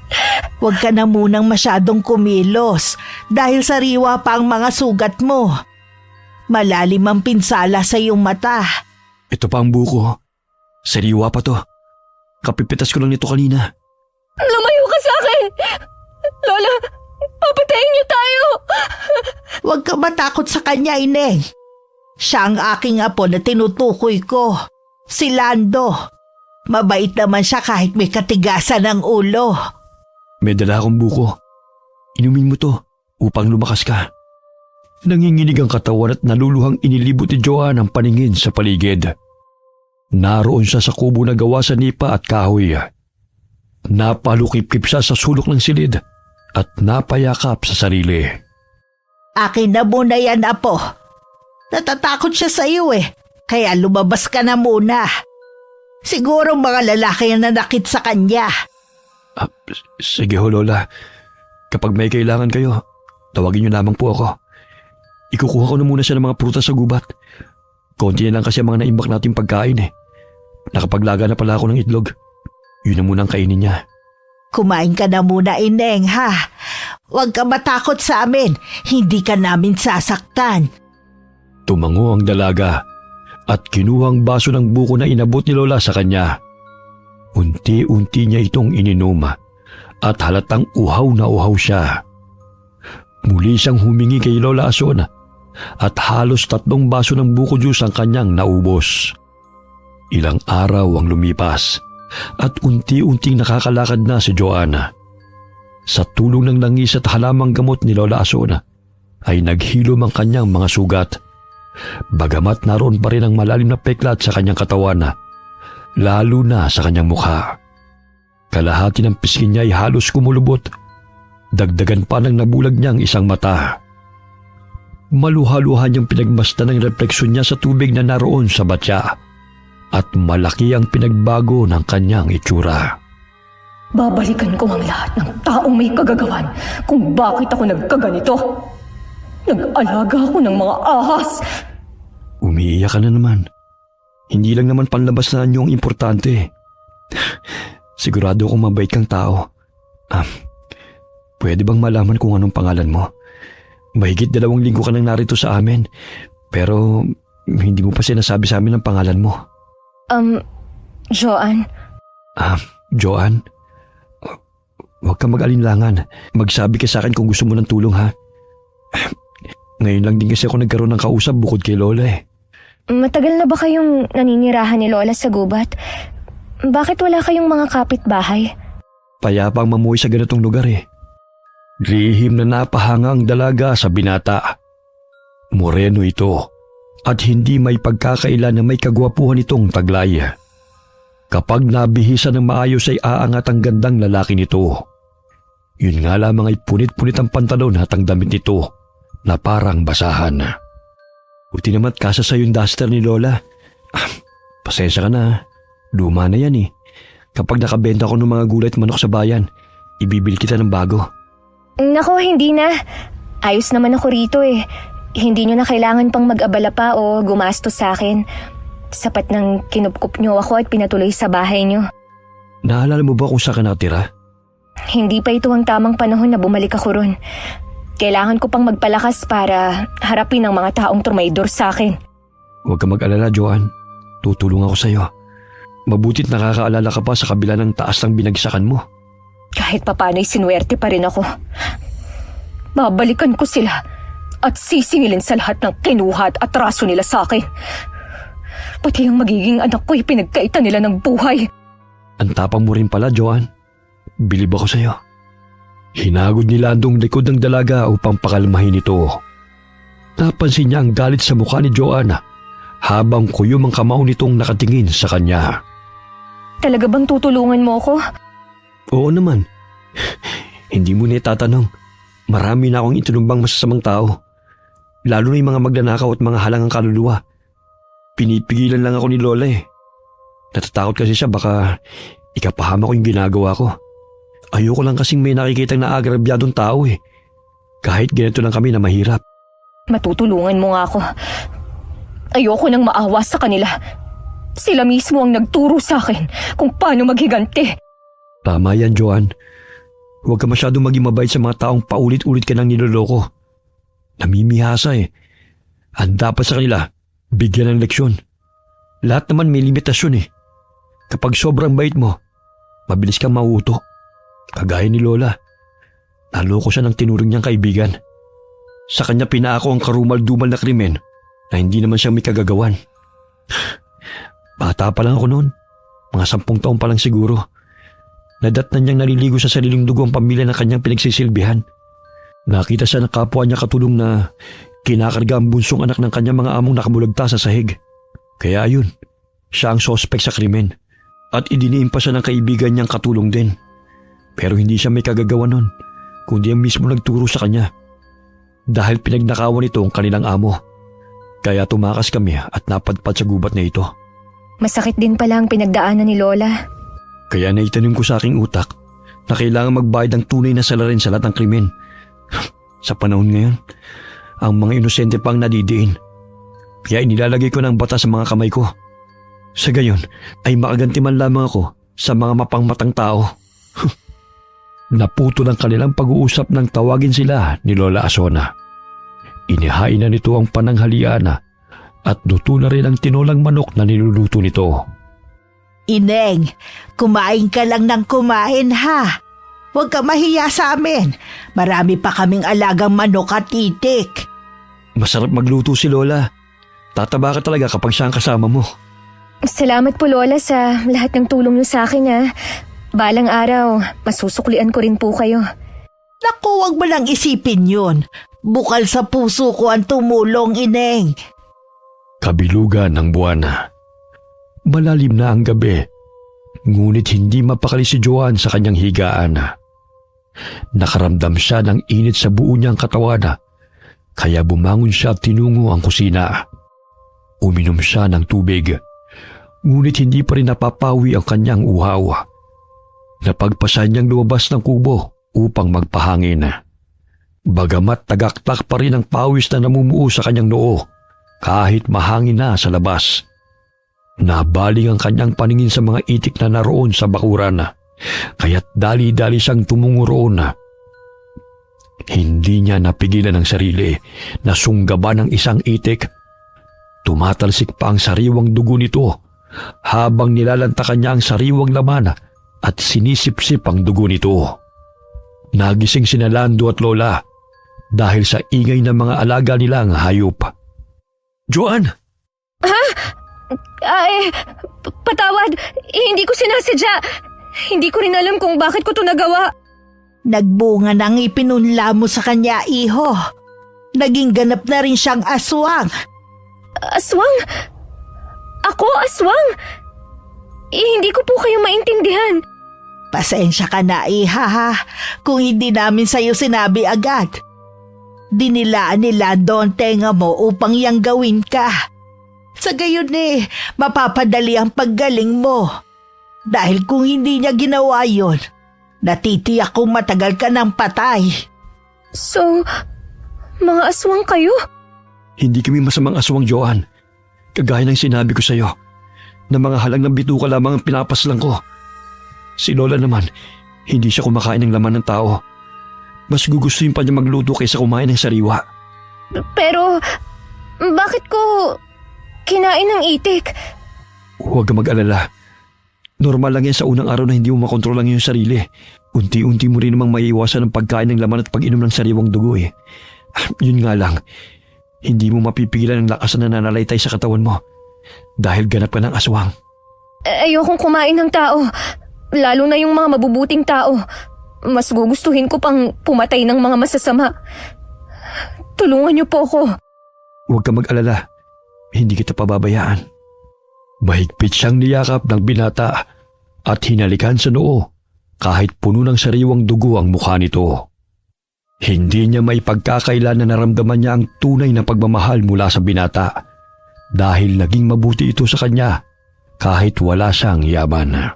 Huwag ka na munang masyadong kumilos dahil sariwa pa ang mga sugat mo. Malalim ang pinsala sa iyong mata. Ito pa ang buko. Sariwa pa to. Kapipitas ko lang nito kanina. Lumayo ka sa akin! Lola, papatayin niyo tayo! Huwag ka matakot sa kanya, Ineng. Siya ang aking apo na tinutukoy ko. Si Lando. Mabait naman siya kahit may katigasan ng ulo. May dala akong buko. Inumin mo to upang lumakas ka. Nanginginig ang katawan at naluluhang inilibot ni Joanne ang paningin sa paligid. Naroon siya sa kubo na gawa sa nipa at kahoy. Napalukip-kip siya sa sulok ng silid at napayakap sa sarili. Akin na muna yan, apo. Natatakot siya sa iyo kaya lumabas ka na muna. Siguro mga lalaki ang nanakit sa kanya. Sige ho, Lola. Kapag may kailangan kayo, tawagin niyo lamang po ako. Ikukuha ko na muna siya ng mga prutas sa gubat. Konti na lang kasi ang mga naimbak nating pagkain Nakapaglaga na pala ako ng itlog. Yun na muna ang kainin niya. Kumain ka na muna, Ineng, ha? Huwag ka matakot sa amin. Hindi ka namin sasaktan. Tumango ang dalaga at kinuhang baso ng buko na inabot ni Lola sa kanya. Unti-unti niya itong ininom at halatang uhaw na uhaw siya. Muli siyang humingi kay Lola Ason at halos 3 baso ng buko juice ang kanyang naubos. Ilang araw ang lumipas at unti-unting nakakalakad na si Joanna. Sa tulong ng langis at halamang gamot ni Lola Ason ay naghilom ang kanyang mga sugat. Bagamat naroon pa rin ang malalim na peklat sa kanyang katawan, lalo na sa kanyang mukha. Kalahati ng pisngi niya ay halos kumulubot. Dagdagan pa ng nabulag niyang isang mata. Maluha-luha niyang pinagmasdan ang refleksyon niya sa tubig na naroon sa batya at malaki ang pinagbago ng kanyang itsura. Babalikan ko ang lahat ng taong may kagagawan kung bakit ako nagkaganito. Nag-alaga ako ng mga ahas. Umiiyak ka na naman. Hindi lang naman panlabas na niyo ang importante. Sigurado akong mabait kang tao. Pwede bang malaman kung anong pangalan mo? Mahigit 2 linggo ka nang narito sa amin, pero hindi mo pa sinasabi sa amin ang pangalan mo. Joanne. Joanne? Huwag kang mag-alinlangan. Magsabi ka sa akin kung gusto mo ng tulong, ha? Ngayon lang din kasi ako nagkaroon ng kausap bukod kay Lola Matagal na ba kayong naninirahan ni Lola sa gubat? Bakit wala kayong mga kapitbahay? Payapang mamuhay sa ganitong lugar Lihim na napahanga ang dalaga sa binata. Moreno ito at hindi may pagkakaila na may kagwapuhan itong taglay. Kapag nabihisa ng maayos ay aangat ang gandang lalaki nito. Yun nga lamang ay punit-punit ang pantalon at ang damit nito na parang basahan. Buti naman kasa sa yung duster ni Lola. Pasensya ka na. Luma na yan Kapag nakabenta ko ng mga gulay at manok sa bayan, ibibili kita ng bago. Nako, hindi na. Ayos naman ako rito Hindi nyo na kailangan pang mag-abala pa o gumastos sa akin. Sapat nang kinupkup nyo ako at pinatuloy sa bahay nyo. Naalala mo ba kung saan ka nakatira? Hindi pa ito ang tamang panahon na bumalik ako ron. Kailangan ko pang magpalakas para harapin ang mga taong trumaydor sa akin. Huwag ka mag-alala, Joanne. Tutulong ako sa'yo. Mabutit nakakaalala ka pa sa kabila ng taas ng binagsakan mo. Kahit papanay sinuwerte pa rin ako. Babalikan ko sila at sisingilin sa lahat ng kinuha at atraso nila sa akin. Pati ang magiging anak ko'y pinagkaitan nila ng buhay. Ang tapang mo rin pala, Joanne. Bilib ako sa'yo. Hinagod ni Landong likod ng dalaga upang pakalmahin ito. Napansin niya ang galit sa mukha ni Joanne habang kuyom ang kamao nitong nakatingin sa kanya. Talaga bang tutulungan mo ako? Oo naman. Hindi mo na itatanong. Marami na akong itinumbang masasamang tao. Lalo na yung mga magnanakaw at mga halangang kaluluwa. Pinipigilan lang ako ni Lola eh. Natatakot kasi siya baka ikapahama ko yung ginagawa ko. Ayoko lang kasing may nakikitang naagrabyadong tao eh. Kahit ganito lang kami na mahirap. Matutulungan mo nga ako. Ayoko nang maawa sa kanila. Sila mismo ang nagturo sa akin kung paano maghiganti. Tama yan, Joanne. Huwag ka masyadong maging mabait sa mga taong paulit-ulit ka nang niloloko. Namimihasa eh. At dapat sa kanila, bigyan ng leksyon. Lahat naman may limitasyon eh. Kapag sobrang bait mo, mabilis kang mauuto. Kagaya ni Lola. Naloko siya ng tinuring niyang kaibigan. Sa kanya pinaako ang karumal-dumal na krimen na hindi naman siya may kagagawan. Bata pa lang ako noon. Mga 10 taon pa lang siguro. Nadatnan niyang naliligo sa sariling dugo ang pamilya na kanyang pinagsisilbihan. Nakita siya ng kapwa niya katulong na kinakarga ang bunsong anak ng kanyang mga among nakamulagta sa sahig. Kaya ayun, siya ang sospek sa krimen. At idiniin pa siya ng kaibigan niyang katulong din. Pero hindi siya may kagagawa nun, kundi ang mismo nagturo sa kanya. Dahil pinagnakawan nito ang kanilang amo. Kaya tumakas kami at napadpad sa gubat na ito. Masakit din pala ang pinagdaanan ni Lola. Kaya naitanim ko sa aking utak na kailangan magbayad ng tunay na salarin sa lahat ng krimen. Sa panahon ngayon, ang mga inosente pang nadidiin. Kaya inilalagay ko ng batas sa mga kamay ko. Sa gayon ay makaganti man lamang ako sa mga mapangmatang tao. Naputo ng kanilang pag-uusap nang tawagin sila ni Lola Asona. Inihain na nito ang pananghalian at luto na rin ang tinolang manok na niluluto nito. Ineng, kumain ka lang ng kumain ha. Huwag ka mahiya sa amin. Marami pa kaming alagang manok at itik. Masarap magluto si Lola. Tataba ka talaga kapag siya ang kasama mo. Salamat po Lola sa lahat ng tulong niyo sa akin ha. Balang araw, masusuklian ko rin po kayo. Naku, huwag mo lang isipin yun. Bukal sa puso ko ang tumulong, Ineng. Kabilugan ng buwan. Malalim na ang gabi, ngunit hindi mapakali si Joanne sa kanyang higaan. Nakaramdam siya ng init sa buo niyang katawan, kaya bumangon siya at tinungo ang kusina. Uminom siya ng tubig, ngunit hindi pa rin napapawi ang kanyang uhaw. Napagpasan niyang lumabas ng kubo upang magpahangin. Bagamat tagaktak pa rin ang pawis na namumuo sa kanyang noo kahit mahangin na sa labas. Nabaling ang kanyang paningin sa mga itik na naroon sa bakuran, kaya't dali-dali siyang tumungo roon. Hindi niya napigilan ang sarili na sunggaban ng isang itik. Tumatalsik pa ang sariwang dugo nito habang nilalantakan niya ang sariwang laman at sinisipsip ang dugo nito. Nagising sina Lando at Lola dahil sa ingay ng mga alaga nilang hayop. Joanne! Patawad, hindi ko sinasadya. Hindi ko rin alam kung bakit ko to nagawa. Nagbunga ng ipinunla mo sa kanya, iho. Naging ganap na rin siyang aswang. Aswang? Ako aswang? Hindi ko po kayo maintindihan. Pasensya ka na, iha ha, kung hindi namin sa'yo sinabi agad. Dinilaan nila doon tenga mo upang yang gawin ka. Sa gayon mapapadali ang paggaling mo. Dahil kung hindi niya ginawa yon, natitiyak kong matagal ka ng patay. So, mga aswang kayo? Hindi kami masamang aswang, Joanne. Kagaya ng sinabi ko sa'yo, na mga halang ng bituka lamang ang pinapaslang ko. Si Lola naman, hindi siya kumakain ng laman ng tao. Mas gugustuhin pa niya magluto kaysa kumain ng sariwa. Pero, bakit ko kinain ng itik? Huwag ka mag-alala. Normal lang yan sa unang araw na hindi mo makontrol ang iyong sarili. Unti-unti mo rin namang maiiwasan ang pagkain ng laman at pag-inom ng sariwang dugo eh. Yun nga lang, hindi mo mapipigilan ang lakas na nananalaytay sa katawan mo dahil ganap ka ng aswang. Ayokong kumain ng tao, lalo na yung mga mabubuting tao. Mas gugustuhin ko pang pumatay ng mga masasama. Tulungan niyo po ako. Huwag ka mag-alala, hindi kita pababayaan. Mahigpit siyang niyakap ng binata at hinalikan sa noo kahit puno ng sariwang dugo ang mukha nito. Hindi niya may pagkakailan na naramdaman niya ang tunay na pagmamahal mula sa binata dahil naging mabuti ito sa kanya kahit wala siyang yaman.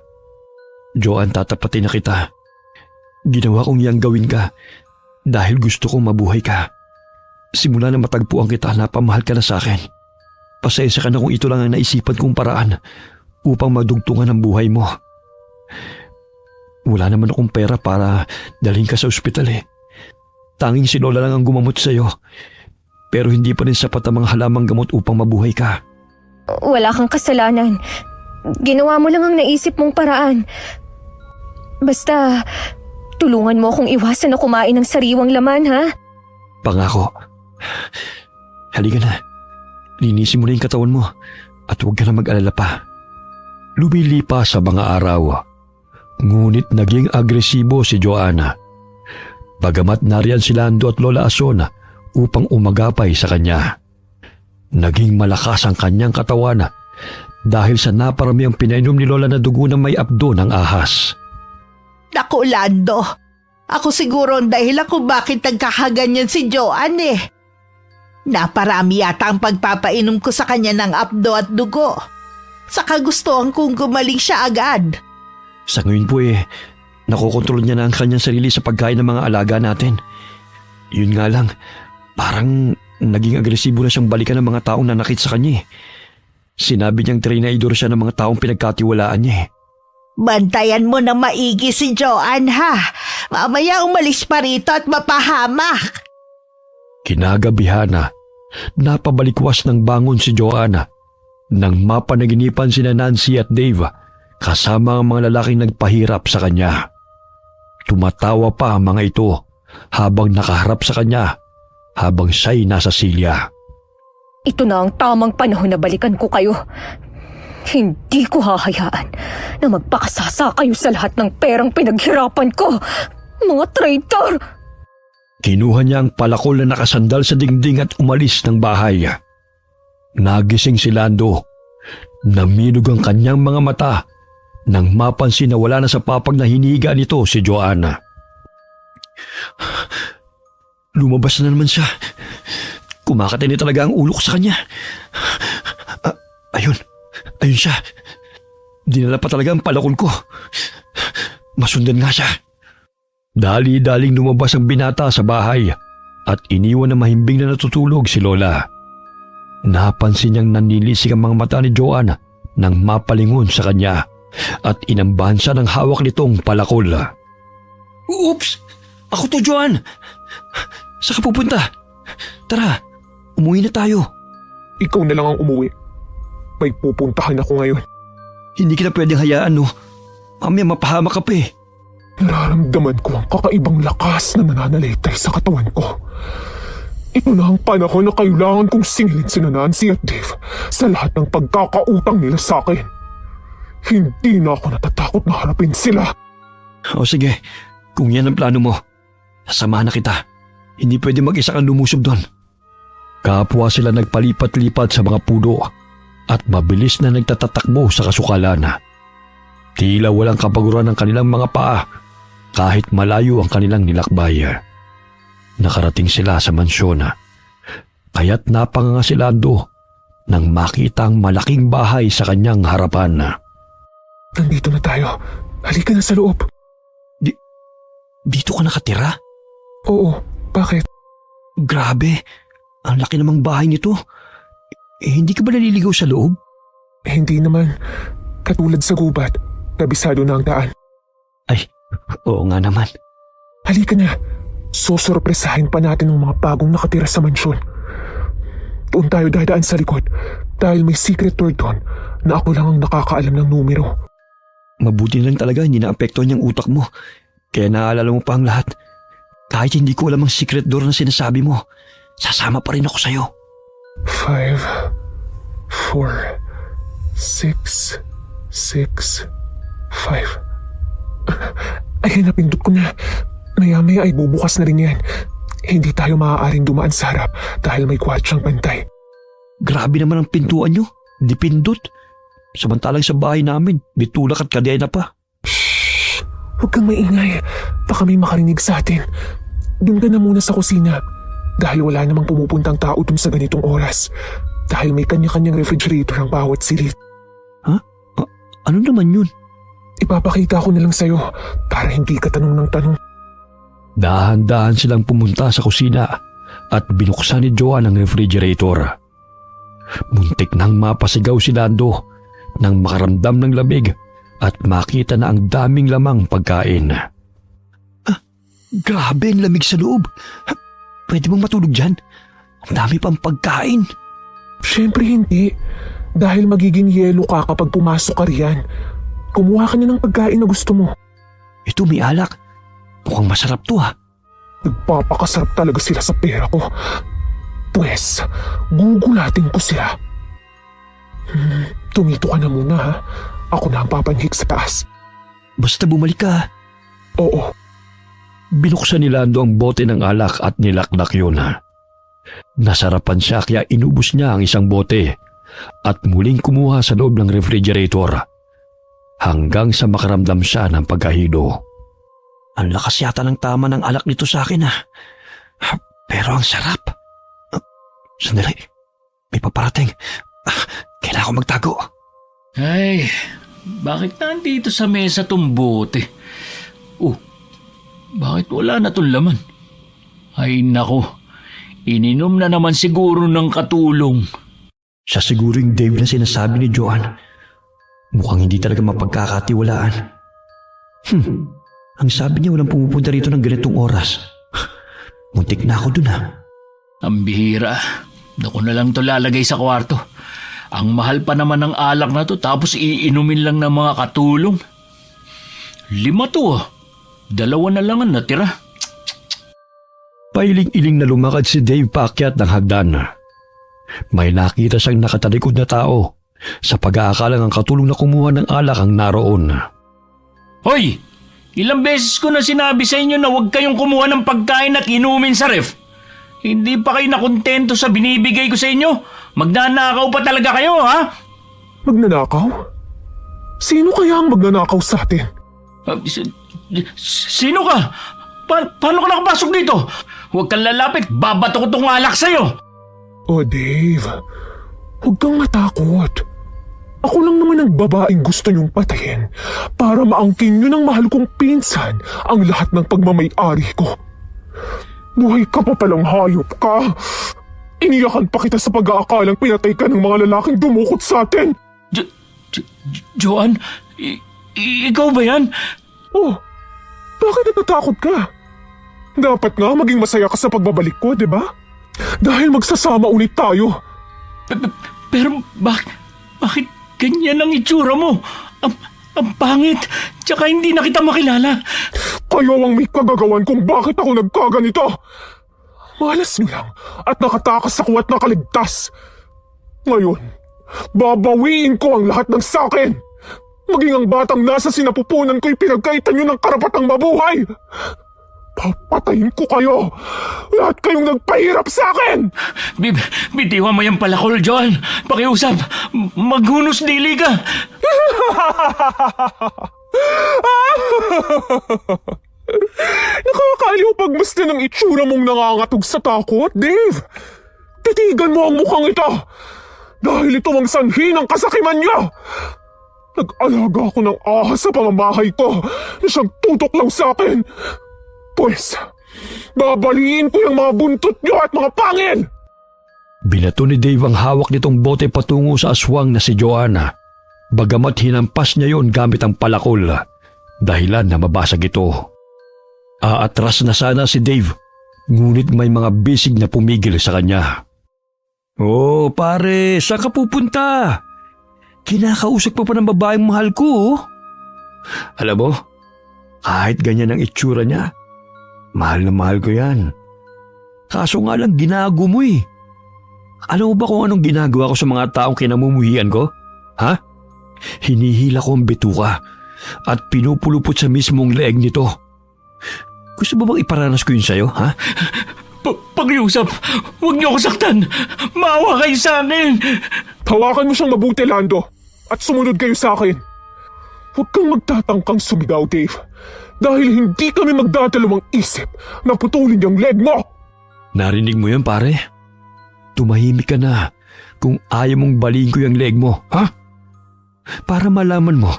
Joanne, tatapatin na kita. Ginawa kong iyang gawin ka dahil gusto kong mabuhay ka. Simula na matagpuan kita, napamahal ka na sa akin. Pasensya ka na kung ito lang ang naisipan kong paraan upang madugtungan ang buhay mo. Wala naman akong pera para dalhin ka sa ospital eh. Tanging si Lola lang ang gumamot sa'yo. Pero hindi pa rin sapat ang mga halamang gamot upang mabuhay ka. Wala kang kasalanan. Ginawa mo lang ang naisip mong paraan. Basta, tulungan mo akong iwasan na kumain ng sariwang laman, ha? Pangako. Halika na. Linisin mo na yung katawan mo at huwag ka na mag-alala pa. Lumilipas sa mga araw. Ngunit naging agresibo si Joanna. Bagamat nariyan si Lando at Lola Ason upang umagapay sa kanya. Naging malakas ang kanyang katawan dahil sa naparami ang pinainom ni Lola na dugo na may abdo ng ahas. Naku, Lando. Ako siguro ang dahilan kung bakit nagkakaganyan si Joanne eh. Naparami yata ang pagpapainom ko sa kanya ng abdo at dugo. Saka gustuhan kong gumaling siya agad. Sa ngayon po nakokontrol niya na ang kanyang sarili sa pagkain ng mga alaga natin. Yun nga lang, parang naging agresibo na siyang balikan ng mga taong nanakit sa kanya eh. Sinabi niyang trinaidor siya ng mga taong pinagkatiwalaan niya eh. Bantayan mo na maigi si Joanne ha. Mamaya umalis pa rito at mapahamak. Kinagabihan napabalikwas ng bangon si Joanna nang mapanaginipan sina Nancy at Dave kasama ang mga lalaking nagpahirap sa kanya. Tumatawa pa ang mga ito habang nakaharap sa kanya habang siya'y nasa silya. Ito na ang tamang panahon na balikan ko kayo. Hindi ko hahayaan na magpakasasa kayo sa lahat ng perang pinaghirapan ko. Mga traitor! Kinuha niya ang palakol na nakasandal sa dingding at umalis ng bahay. Nagising si Lando. Naminog ang kanyang mga mata nang mapansin na wala na sa papag na hinihiga nito si Joanna. Lumabas na naman siya. Kumakatay niya talaga ang ulo ko sa kanya. Ayun siya. Dinala pa talaga ang palakol ko. Masundan nga siya. Dali-daling lumabas ang binata sa bahay at iniwan na mahimbing na natutulog si Lola. Napansin niyang nanilisik ang mga mata ni Joanna nang mapalingon sa kanya at inambahan siya ng hawak nitong palakol. Oops! Ako to, Joanne! Saan ka pupunta? Tara, umuwi na tayo. Ikaw na lang ang umuwi. May pupuntahan ako ngayon. Hindi kita pwedeng hayaan, no? Mamaya mapahamak ka pa eh. Nararamdaman ko ang kakaibang lakas na nananalaytay sa katawan ko. Ito na ang panahon na kailangan kong singilin sina Nancy at Dave sa lahat ng pagkakautang nila sa akin. Hindi na ako natatakot na harapin sila. O sige, kung yan ang plano mo, sasamahan na kita. Hindi pwede mag-isa kang lumusob doon. Kapwa sila nagpalipat-lipat sa mga puno at mabilis na nagtatatakbo sa kasukalan. Tila walang kapaguran ng kanilang mga paa kahit malayo ang kanilang nilakbay. Nakarating sila sa mansyon kaya't napanganga si Lando nang makita ang malaking bahay sa kanyang harapan. Nandito na tayo. Halika na sa loob. Dito ka nakatira? Oo, bakit? Grabe, ang laki namang bahay nito. Hindi ka ba naliligaw sa loob? Hindi naman. Katulad sa gubat, kabisado na ang daan. Ay, oo nga naman. Halika na. Susurpresahin pa natin ang mga bagong nakatira sa mansyon. Doon tayo dadaan sa likod dahil may secret door doon na ako lang ang nakakaalam ng numero. Mabuti na lang talaga hindi naapektuhan yung utak mo. Kaya naalala mo pa ang lahat. Kahit hindi ko alam ang secret door na sinasabi mo, sasama pa rin ako sa'yo. 5, 4, 6, 6, 5. Ay, napindot ko na. Maya-maya ay bubukas na rin yan. Hindi tayo maaaring dumaan sa harap dahil may gwardyang bantay. Grabe naman ang pintuan nyo. Di pindot. Samantalang sa bahay namin, di tulak at kadena pa. Huwag kang maingay. Baka may makarinig sa atin. Doon ka na muna sa kusina. Dahil wala namang pumupuntang tao dun sa ganitong oras. Dahil may kanya-kanyang refrigerator ang bawat silid. Ha? Ano naman yun? Ipapakita ko na lang sa'yo para hindi ka tanong ng tanong. Dahan-dahan silang pumunta sa kusina at binuksan ni Joanne ang refrigerator. Muntik nang mapasigaw si Lando nang makaramdam ng lamig at makita na ang daming lamang pagkain. Grabe ang lamig sa loob. Pwede bang matulog dyan? Ang dami pang pagkain. Siyempre hindi. Dahil magiging yelo ka kapag pumasok ka riyan. Kumuha ka na ng pagkain na gusto mo. Ito may alak. Mukhang masarap to ha. Nagpapakasarap talaga sila sa pera ko. Pwes, gugulatin ko sila. Tumito ka na muna ha. Ako na ang papanhik sa taas. Basta bumalik ka. Oo. Binuksan ni Lando ang bote ng alak at nilakdak yun. Nasarapan siya kaya inubos niya ang isang bote at muling kumuha sa loob ng refrigerator hanggang sa makaramdam siya ng pagkahido. Ang lakas yata ng tama ng alak nito sa akin pero ang sarap. Sandali, may paparating. Kailangan ko magtago. Ay, bakit nandito sa mesa tong bote? Bakit wala na tong laman? Ay nako, ininom na naman siguro ng katulong. Siya siguro yung Dave na sinasabi ni Joanne. Mukhang hindi talaga mapagkakatiwalaan. Ang sabi niya walang pumupunta rito ng ganitong oras. Muntik na ako dun Ang bihira. Naku na lang to lalagay sa kwarto. Ang mahal pa naman ng alak na to tapos iinumin lang ng mga katulong. 5 to 2 na lang ang natira. Pailing-iling na lumakad si Dave paakyat ng hagdan. May nakita siyang nakatalikod na tao. Sa pag-aakalang ang katulong na kumuha ng alak ang naroon. Hoy! Ilang beses ko na sinabi sa inyo na huwag kayong kumuha ng pagkain at inumin sa ref. Hindi pa kayo nakontento sa binibigay ko sa inyo? Magnanakaw pa talaga kayo, ha? Magnanakaw? Sino kaya ang magnanakaw sa atin? Sino ka? Paano ka nakapasok dito? Huwag kang lalapit, babato ko tong alak sa'yo. Oh, Dave. Huwag kang matakot. Ako lang naman ang babaeng gusto niyong patayin para maangkin niyo ng mahal kong pinsan ang lahat ng pagmamay-ari ko. Buhay ka pa palang hayop ka. Iniyakan pa kita sa pag-aakalang pinatay ka ng mga lalaking dumukot sa atin. Joanne, ikaw ba yan? Oh, bakit natatakot ka? Dapat nga maging masaya ka sa pagbabalik ko, di ba? Dahil magsasama ulit tayo. Pero bakit ganyan ang itsura mo? Ang pangit, tsaka hindi na kita makilala. Kayo ang may kagagawan kung bakit ako nagkaganito. Malas niyo lang at nakatakas ako at nakaligtas. Ngayon, babawiin ko ang lahat ng sakin. Maging ang batang nasa sinapupunan ko'y pinagkaitan niyo ng karapatang mabuhay. Papatayin ko kayo. Lahat kayong nagpahirap sa akin. Bitiwan mo yung palakol, Joan. Pakiusap, maghunos dili ka. Nakakaliw pagmasta ng itsura mong nangangatog sa takot, Dave. Titigan mo ang mukhang ito. Dahil ito ang sanhi ng kasakiman niya. Nag-alaga ako ng ahas sa pamamahay ko na siyang tutok lang sa akin. Pues, babaliin ko yung mga buntot niyo at mga pangil! Binato ni Dave ang hawak nitong bote patungo sa aswang na si Joanna. Bagamat hinampas niya yon gamit ang palakol, dahilan na mabasag ito. Aatras na sana si Dave, ngunit may mga bisig na pumigil sa kanya. Oh, pare, saan ka pupunta? Kinakausap pa ng babaeng mahal ko. Alam mo, kahit ganyan ang itsura niya, mahal na mahal ko yan. Kaso nga lang ginago mo eh. Alam mo ba kung anong ginagawa ko sa mga taong kinamumuhian ko? Ha? Hinihila ko ang bituka at pinupulupot sa mismong leeg nito. Gusto mo bang iparanas ko yun sa'yo, ha? Pakiusap, huwag niyo ako saktan. Maawa kayo sa akin. Tawakan mo siyang mabuti, Lando, at sumunod kayo sa akin. Huwag kang magtatangkang sumigaw, Dave, dahil hindi kami magdadalawang isip na putulin yung leg mo. Narinig mo yun, pare? Tumahimik ka na kung ayaw mong baliin ko yung leg mo, ha? Para malaman mo,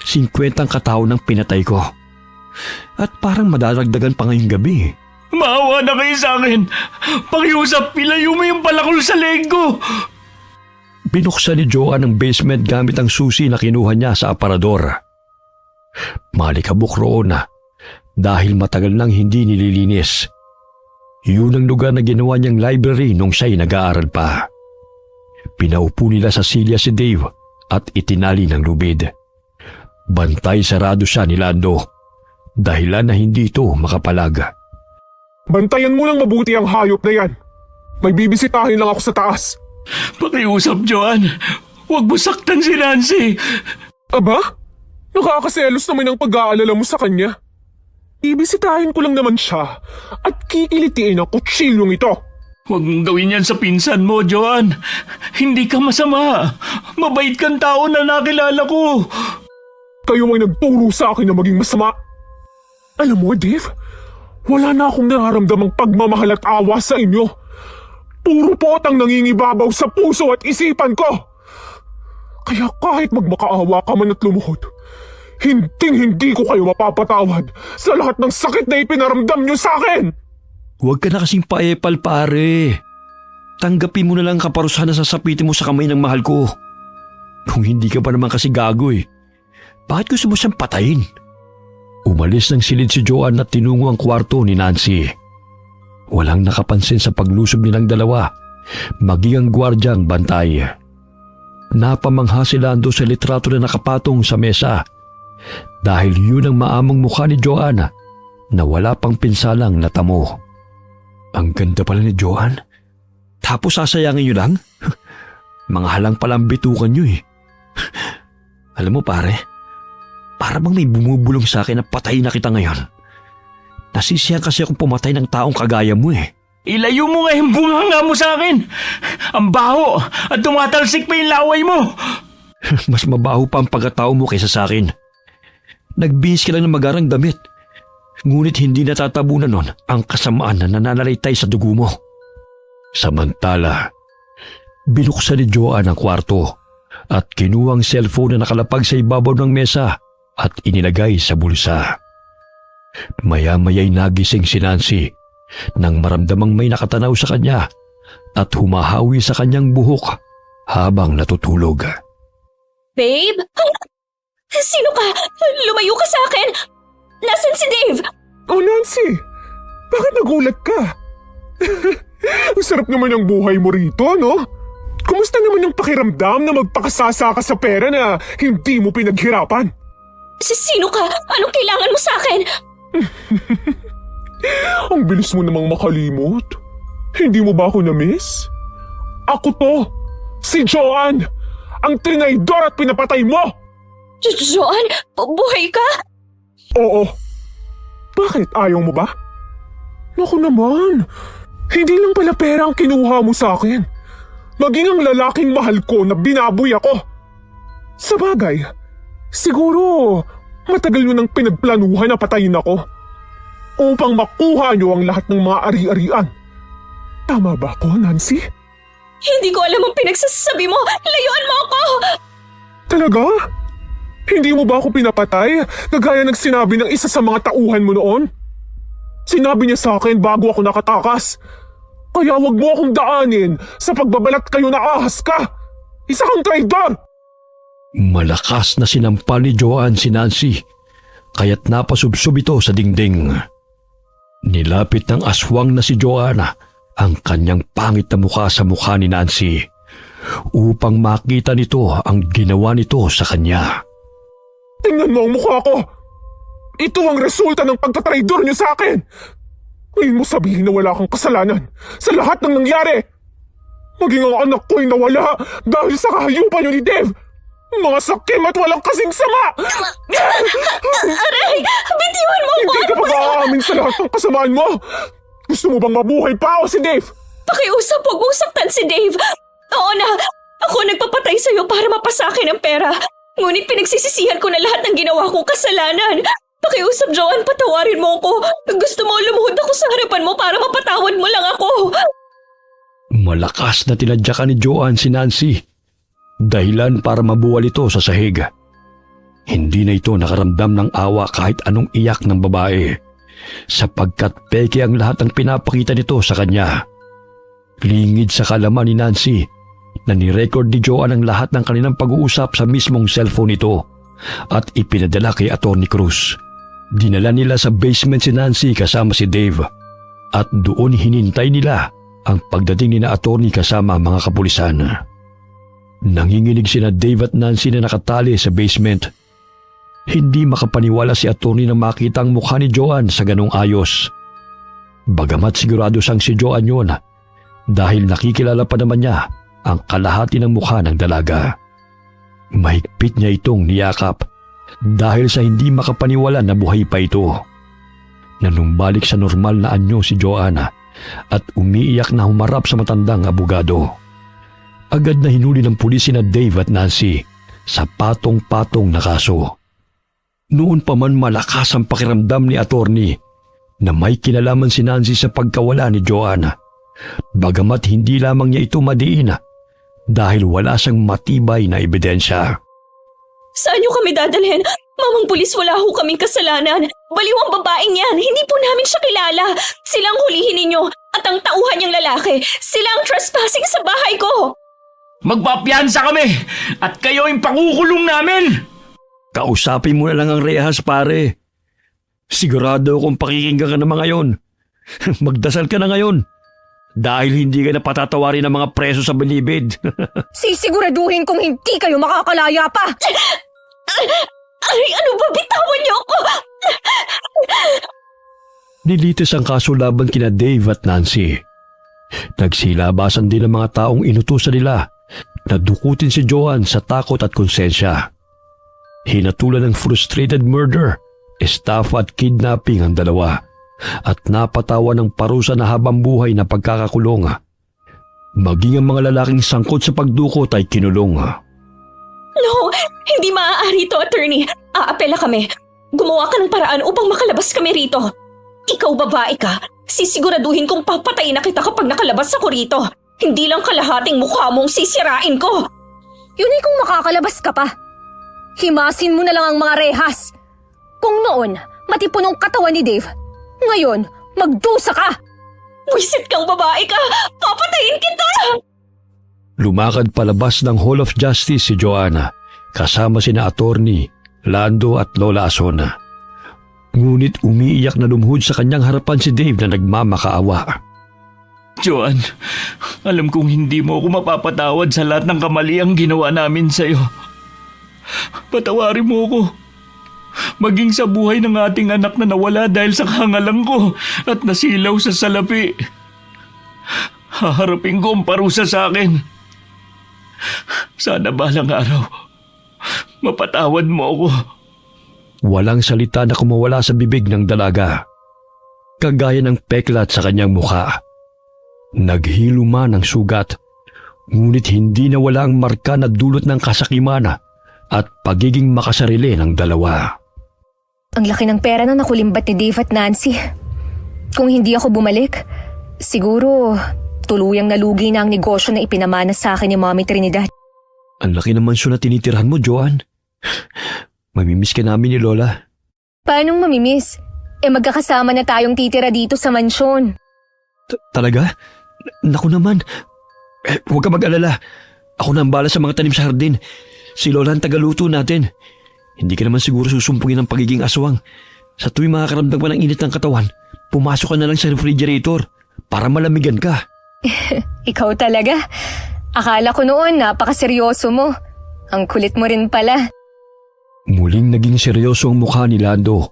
50 ang katao ng pinatay ko. At parang madadagdagan pa ngayong gabi. Maawa na kayo sa akin. Pakiusap, ilayo mo yung palakol sa leg ko. Binuksan ni Joanne ang basement gamit ang susi na kinuha niya sa aparador. Malikabok roon na dahil matagal nang hindi nililinis. Yun ang lugar na ginawa niyang library nung siya'y nag-aaral pa. Pinaupo nila sa silya si Dave at itinali ng lubid. Bantay sarado siya ni Lando, dahilan na hindi ito makapalag. Bantayan mo lang mabuti ang hayop na yan. May bibisitahin lang ako sa taas. Pakiusap, Joanne. Huwag mo saktan si Nancy. Aba? Nakakaselos naman ang pag-aalala mo sa kanya. Ibisitahin ko lang naman siya at kikilitiin ang kutsilong ito. Huwag mong gawin yan sa pinsan mo, Joanne. Hindi ka masama. Mabait kang tao na nakilala ko. Kayo ay nagturo sa akin na maging masama. Alam mo, Dave, wala na akong nararamdamang pagmamahal at awa sa inyo. Puro pot ang nangingibabaw sa puso at isipan ko. Kaya kahit magmakaawa ka man at lumuhod, hindi ko kayo mapapatawad sa lahat ng sakit na ipinaramdam nyo sa akin. Huwag ka na kasing paepal, pare. Tanggapin mo na lang kaparusahan na sasapitin mo sa kamay ng mahal ko. Kung hindi ka pa naman kasi gago eh, bakit gusto mo siyang patayin? Umalis ng silid si Joanne at tinungo ang kwarto ni Nancy. Walang nakapansin sa paglusob nilang dalawa, maging ang gwardyang bantay. Napamangha si Lando sa litrato na nakapatong sa mesa dahil yun ang maamong mukha ni Joanne na wala pang pinsalang natamo. Ang ganda pala ni Joanne. Tapos sasayangin nyo lang? Mga halang palang bitukan nyo eh. Alam mo pare, para bang may bumubulong sa akin na patay na kita ngayon. Nasisiyan kasi akong pumatay ng taong kagaya mo eh. Ilayo mo nga yung bunganga mo sa akin. Ang baho at tumatalsik pa yung laway mo. Mas mabaho pa ang pagkatao mo kaysa sa akin. Nagbihis ka lang ng magarang damit. Ngunit hindi natatabunan nun ang kasamaan na nananalaytay sa dugo mo. Samantala, binuksan ni Joanne ang kwarto at kinuha ang cellphone na nakalapag sa ibabaw ng mesa at inilagay sa bulsa. Maya-maya'y nagising si Nancy nang maramdamang may nakatanaw sa kanya at humahawi sa kanyang buhok habang natutulog. Babe? Sino ka? Lumayo ka sa akin! Nasaan si Dave? Oh, Nancy! Bakit nagulat ka? Ang sarap naman ang buhay mo rito, no? Kumusta naman yung pakiramdam na magpakasasa ka sa pera na hindi mo pinaghirapan? Sino ka? Anong kailangan mo sa akin? Ang bilis mo namang makalimot. Hindi mo ba ako na-miss? Ako to, si Joanne, ang trinaydor at pinapatay mo! Joanne, buhay ka? Oo. Bakit? Ayaw mo ba? Naku naman, hindi lang pala pera ang kinuha mo sa akin. Maging ang lalaking mahal ko na binaboy ako. Sa bagay, siguro matagal nyo nang pinagplanuhan na patayin ako upang makuha nyo ang lahat ng mga ari-arian. Tama ba ako, Nancy? Hindi ko alam ang pinagsasabi mo. Layuan mo ako! Talaga? Hindi mo ba ako pinapatay? Kagaya ng sinabi ng isa sa mga tauhan mo noon? Sinabi niya sa akin bago ako nakatakas. Kaya wag mo akong daanin sa pagbabalat kayo na ahas ka! Isa kang traidor! Malakas na sinampal ni Joanne si Nancy, kaya't napasubsob ito sa dingding. Nilapit ng aswang na si Joanne ang kanyang pangit na mukha sa mukha ni Nancy upang makita nito ang ginawa nito sa kanya. Tingnan mo ang mukha ko! Ito ang resulta ng pagtatraidor niyo sa akin! Ngayon mo sabihin na wala kang kasalanan sa lahat ng nangyari! Maging ang anak ko'y nawala dahil sa kahayupan niyo ni Dave! Mga sakim at walang kasing sama! Aray! Bitiwan mo Hindi ka pa maaamin sa lahat ng kasamaan mo! Gusto mo bang mabuhay pa o si Dave? Pakiusap, huwag mong saktan si Dave. Oo na, ako nagpapatay sa'yo para mapasakin ang pera. Ngunit pinagsisisihan ko na lahat ng ginawa kong kasalanan. Pakiusap, Joanne, patawarin mo ako. Gusto mo lumuhod ako sa harapan mo para mapatawad mo lang ako. Malakas na tinadyakan ni Joanne si Nancy. Dahilan para mabuwal ito sa sahig. Hindi na ito nakaramdam ng awa kahit anong iyak ng babae, sapagkat peke ang lahat ng pinapakita nito sa kanya. Lingid sa kalaman ni Nancy na nirecord ni Joanne ang lahat ng kanilang pag-uusap sa mismong cellphone nito at ipinadala kay Atty. Cruz. Dinala nila sa basement si Nancy kasama si Dave at doon hinintay nila ang pagdating ni na attorney kasama ang mga kapulisan. Nanginginig sina Dave at Nancy na nakatali sa basement. Hindi makapaniwala si attorney na makita ang mukha ni Joanne sa ganong ayos. Bagamat sigurado sang si Joanne yun dahil nakikilala pa naman niya ang kalahati ng mukha ng dalaga. Mahigpit niya itong niyakap dahil sa hindi makapaniwala na buhay pa ito. Nanumbalik sa normal na anyo si Joanne at umiiyak na humarap sa matandang abogado. Agad na hinuli ng pulis sina Dave at Nancy sa patong-patong na kaso. Noon pa man malakas ang pakiramdam ni attorney na may kinalaman si Nancy sa pagkawala ni Joanne. Bagamat hindi lamang niya ito madiin dahil wala siyang matibay na ebidensya. Saan niyo kami dadalhin? Mamang pulis, wala ho kaming kasalanan. Baliw ang babaeng yan. Hindi po namin siya kilala. Silang hulihin ninyo at ang tauhan niyang lalaki. Sila ang trespassing sa bahay ko. Magpapiyansa kami at kayo yung pakukulong namin! Kausapin mo na lang ang rehas, pare. Sigurado akong pakikinggan ka naman ngayon. Magdasal ka na ngayon. Dahil hindi ka na patatawarin ng mga preso sa bilibid. Sisiguraduhin kong hindi kayo makakalaya pa! Ay, ano ba? Bitawan niyo ako! Nilitis ang kaso laban kina Dave at Nancy. Nagsilabasan din ang mga taong inutusan nila na dukutin si Joanne sa takot at konsensya. Hinatulan ng frustrated murder, estafa at kidnapping ang dalawa at napatawa ng parusa na habang buhay na pagkakakulong. Maging ang mga lalaking sangkot sa pagdukot ay kinulong. No, hindi maaari ito, attorney. Aapela kami. Gumawa ka ng paraan upang makalabas kami rito. Ikaw babae ka. Sisiguraduhin kong papatayin na kita kapag nakalabas ako rito. Hindi lang kalahating mukha mong sisirain ko. Yun ay kung makakalabas ka pa. Himasin mo na lang ang mga rehas. Kung noon, matipunong katawan ni Dave, ngayon, magdusa ka! Wisit kang babae ka! Papatayin kita! Lumakad palabas ng Hall of Justice si Joanne kasama sina attorney, Lando at Lola Asona. Ngunit umiiyak na lumuhod sa kanyang harapan si Dave na nagmamakaawa. Joanne, alam kong hindi mo ako mapapatawad sa lahat ng kamaliang ginawa namin sa'yo. Patawarin mo ako. Maging sa buhay ng ating anak na nawala dahil sa kangalang ko at nasilaw sa salapi. Haharapin ko ang parusa sa akin. Sana balang araw, mapatawad mo ako. Walang salita na kumawala sa bibig ng dalaga. Kagaya ng peklat sa kanyang mukha. Naghilo man ang sugat, ngunit hindi nawala ang marka na dulot ng kasakiman at pagiging makasarili ng dalawa. Ang laki ng pera na nakulimbat ni Dave at Nancy. Kung hindi ako bumalik, siguro tuluyang nalugi na ang negosyo na ipinamana sa akin ni Mommy Trinidad. Ang laki ng mansyon na tinitirhan mo, Joanne. Mamimiss ka namin ni Lola. Paanong mamimiss? Magkakasama na tayong titira dito sa mansyon. Talaga? Naku naman. Huwag ka mag-alala. Ako na ang bala sa mga tanim sa hardin. Si Lola ang tagaluto natin. Hindi ka naman siguro susumpungin ng pagiging aswang. Sa tuwing makakaramdam ka ng init ng katawan, pumasok ka na lang sa refrigerator para malamigan ka. Ikaw talaga. Akala ko noon napakaseryoso mo. Ang kulit mo rin pala. Muling naging seryoso ang mukha ni Lando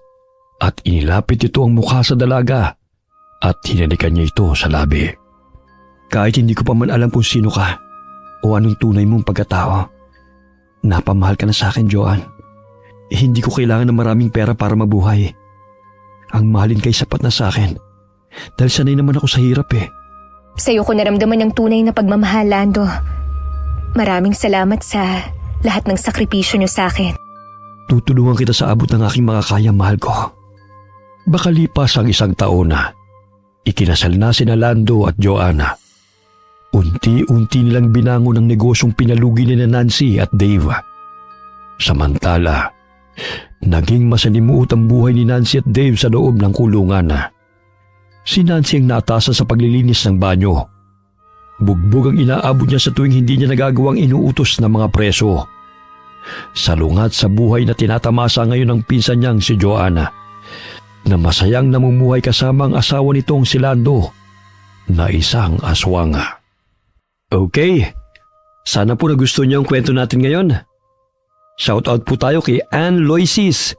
at inilapit ito ang mukha sa dalaga at hinalikan niya ito sa labi. Kahit hindi ko pa man alam kung sino ka o anong tunay mong pagkatao, napamahal ka na sa akin, Joan. Hindi ko kailangan ng maraming pera para mabuhay. Ang mahalin kay sapat na sa akin dahil sanay naman ako sa hirap eh. Sa'yo ko naramdaman ang tunay na pagmamahal, Lando. Maraming salamat sa lahat ng sakripisyo niyo sa akin. Tutulungan kita sa abot ng aking makakaya, mahal ko. Bakalipas ang 1 taon na, ikinasal na sina Lando at Joanna. Unti-unti nilang binangon ang negosyong pinalugi ni Nancy at Dave. Samantala, naging masalimuot ang buhay ni Nancy at Dave sa loob ng kulungan. Si Nancy ang naatasan sa paglilinis ng banyo. Bugbog ang inaabot niya sa tuwing hindi niya nagagawang inuutos ng mga preso. Salungat sa buhay na tinatamasa ngayon ng pinsan niyang si Joanna, na masayang namumuhay kasama ang asawa nitong si Lando, na isang aswang. Okay, sana po nagustuhan niyo ang kwento natin ngayon. Shoutout po tayo kay Ann Loisis.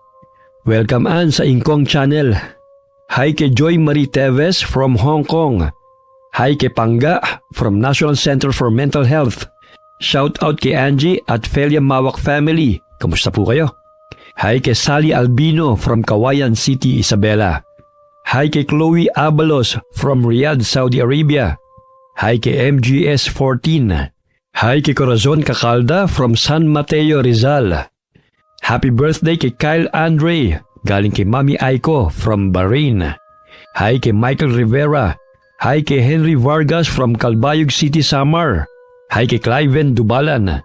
Welcome Ann sa Ingkong Channel. Hi kay Joy Marie Teves from Hong Kong. Hi kay Pangga from National Center for Mental Health. Shoutout kay Angie at Felia Mawak family. Kamusta po kayo? Hi kay Sally Albino from Kawayan City, Isabela. Hi kay Chloe Abalos from Riyadh, Saudi Arabia. Hi kay MGS14. Hi kay Corazon Cacalda from San Mateo, Rizal. Happy birthday kay Kyle Andre, galing kay Mami Aiko from Bahrain. Hi kay Michael Rivera. Hi kay Henry Vargas from Calbayog City, Samar. Hi kay Cliven Dubalan.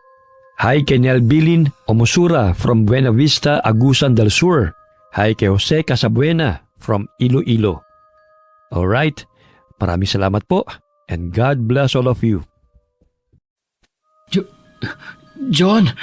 Hi kay Nelbilin Omusura from Buena Vista, Agusan del Sur. Hi kay Jose Casabuena from Iloilo. Alright, maraming salamat po and God bless all of you. John,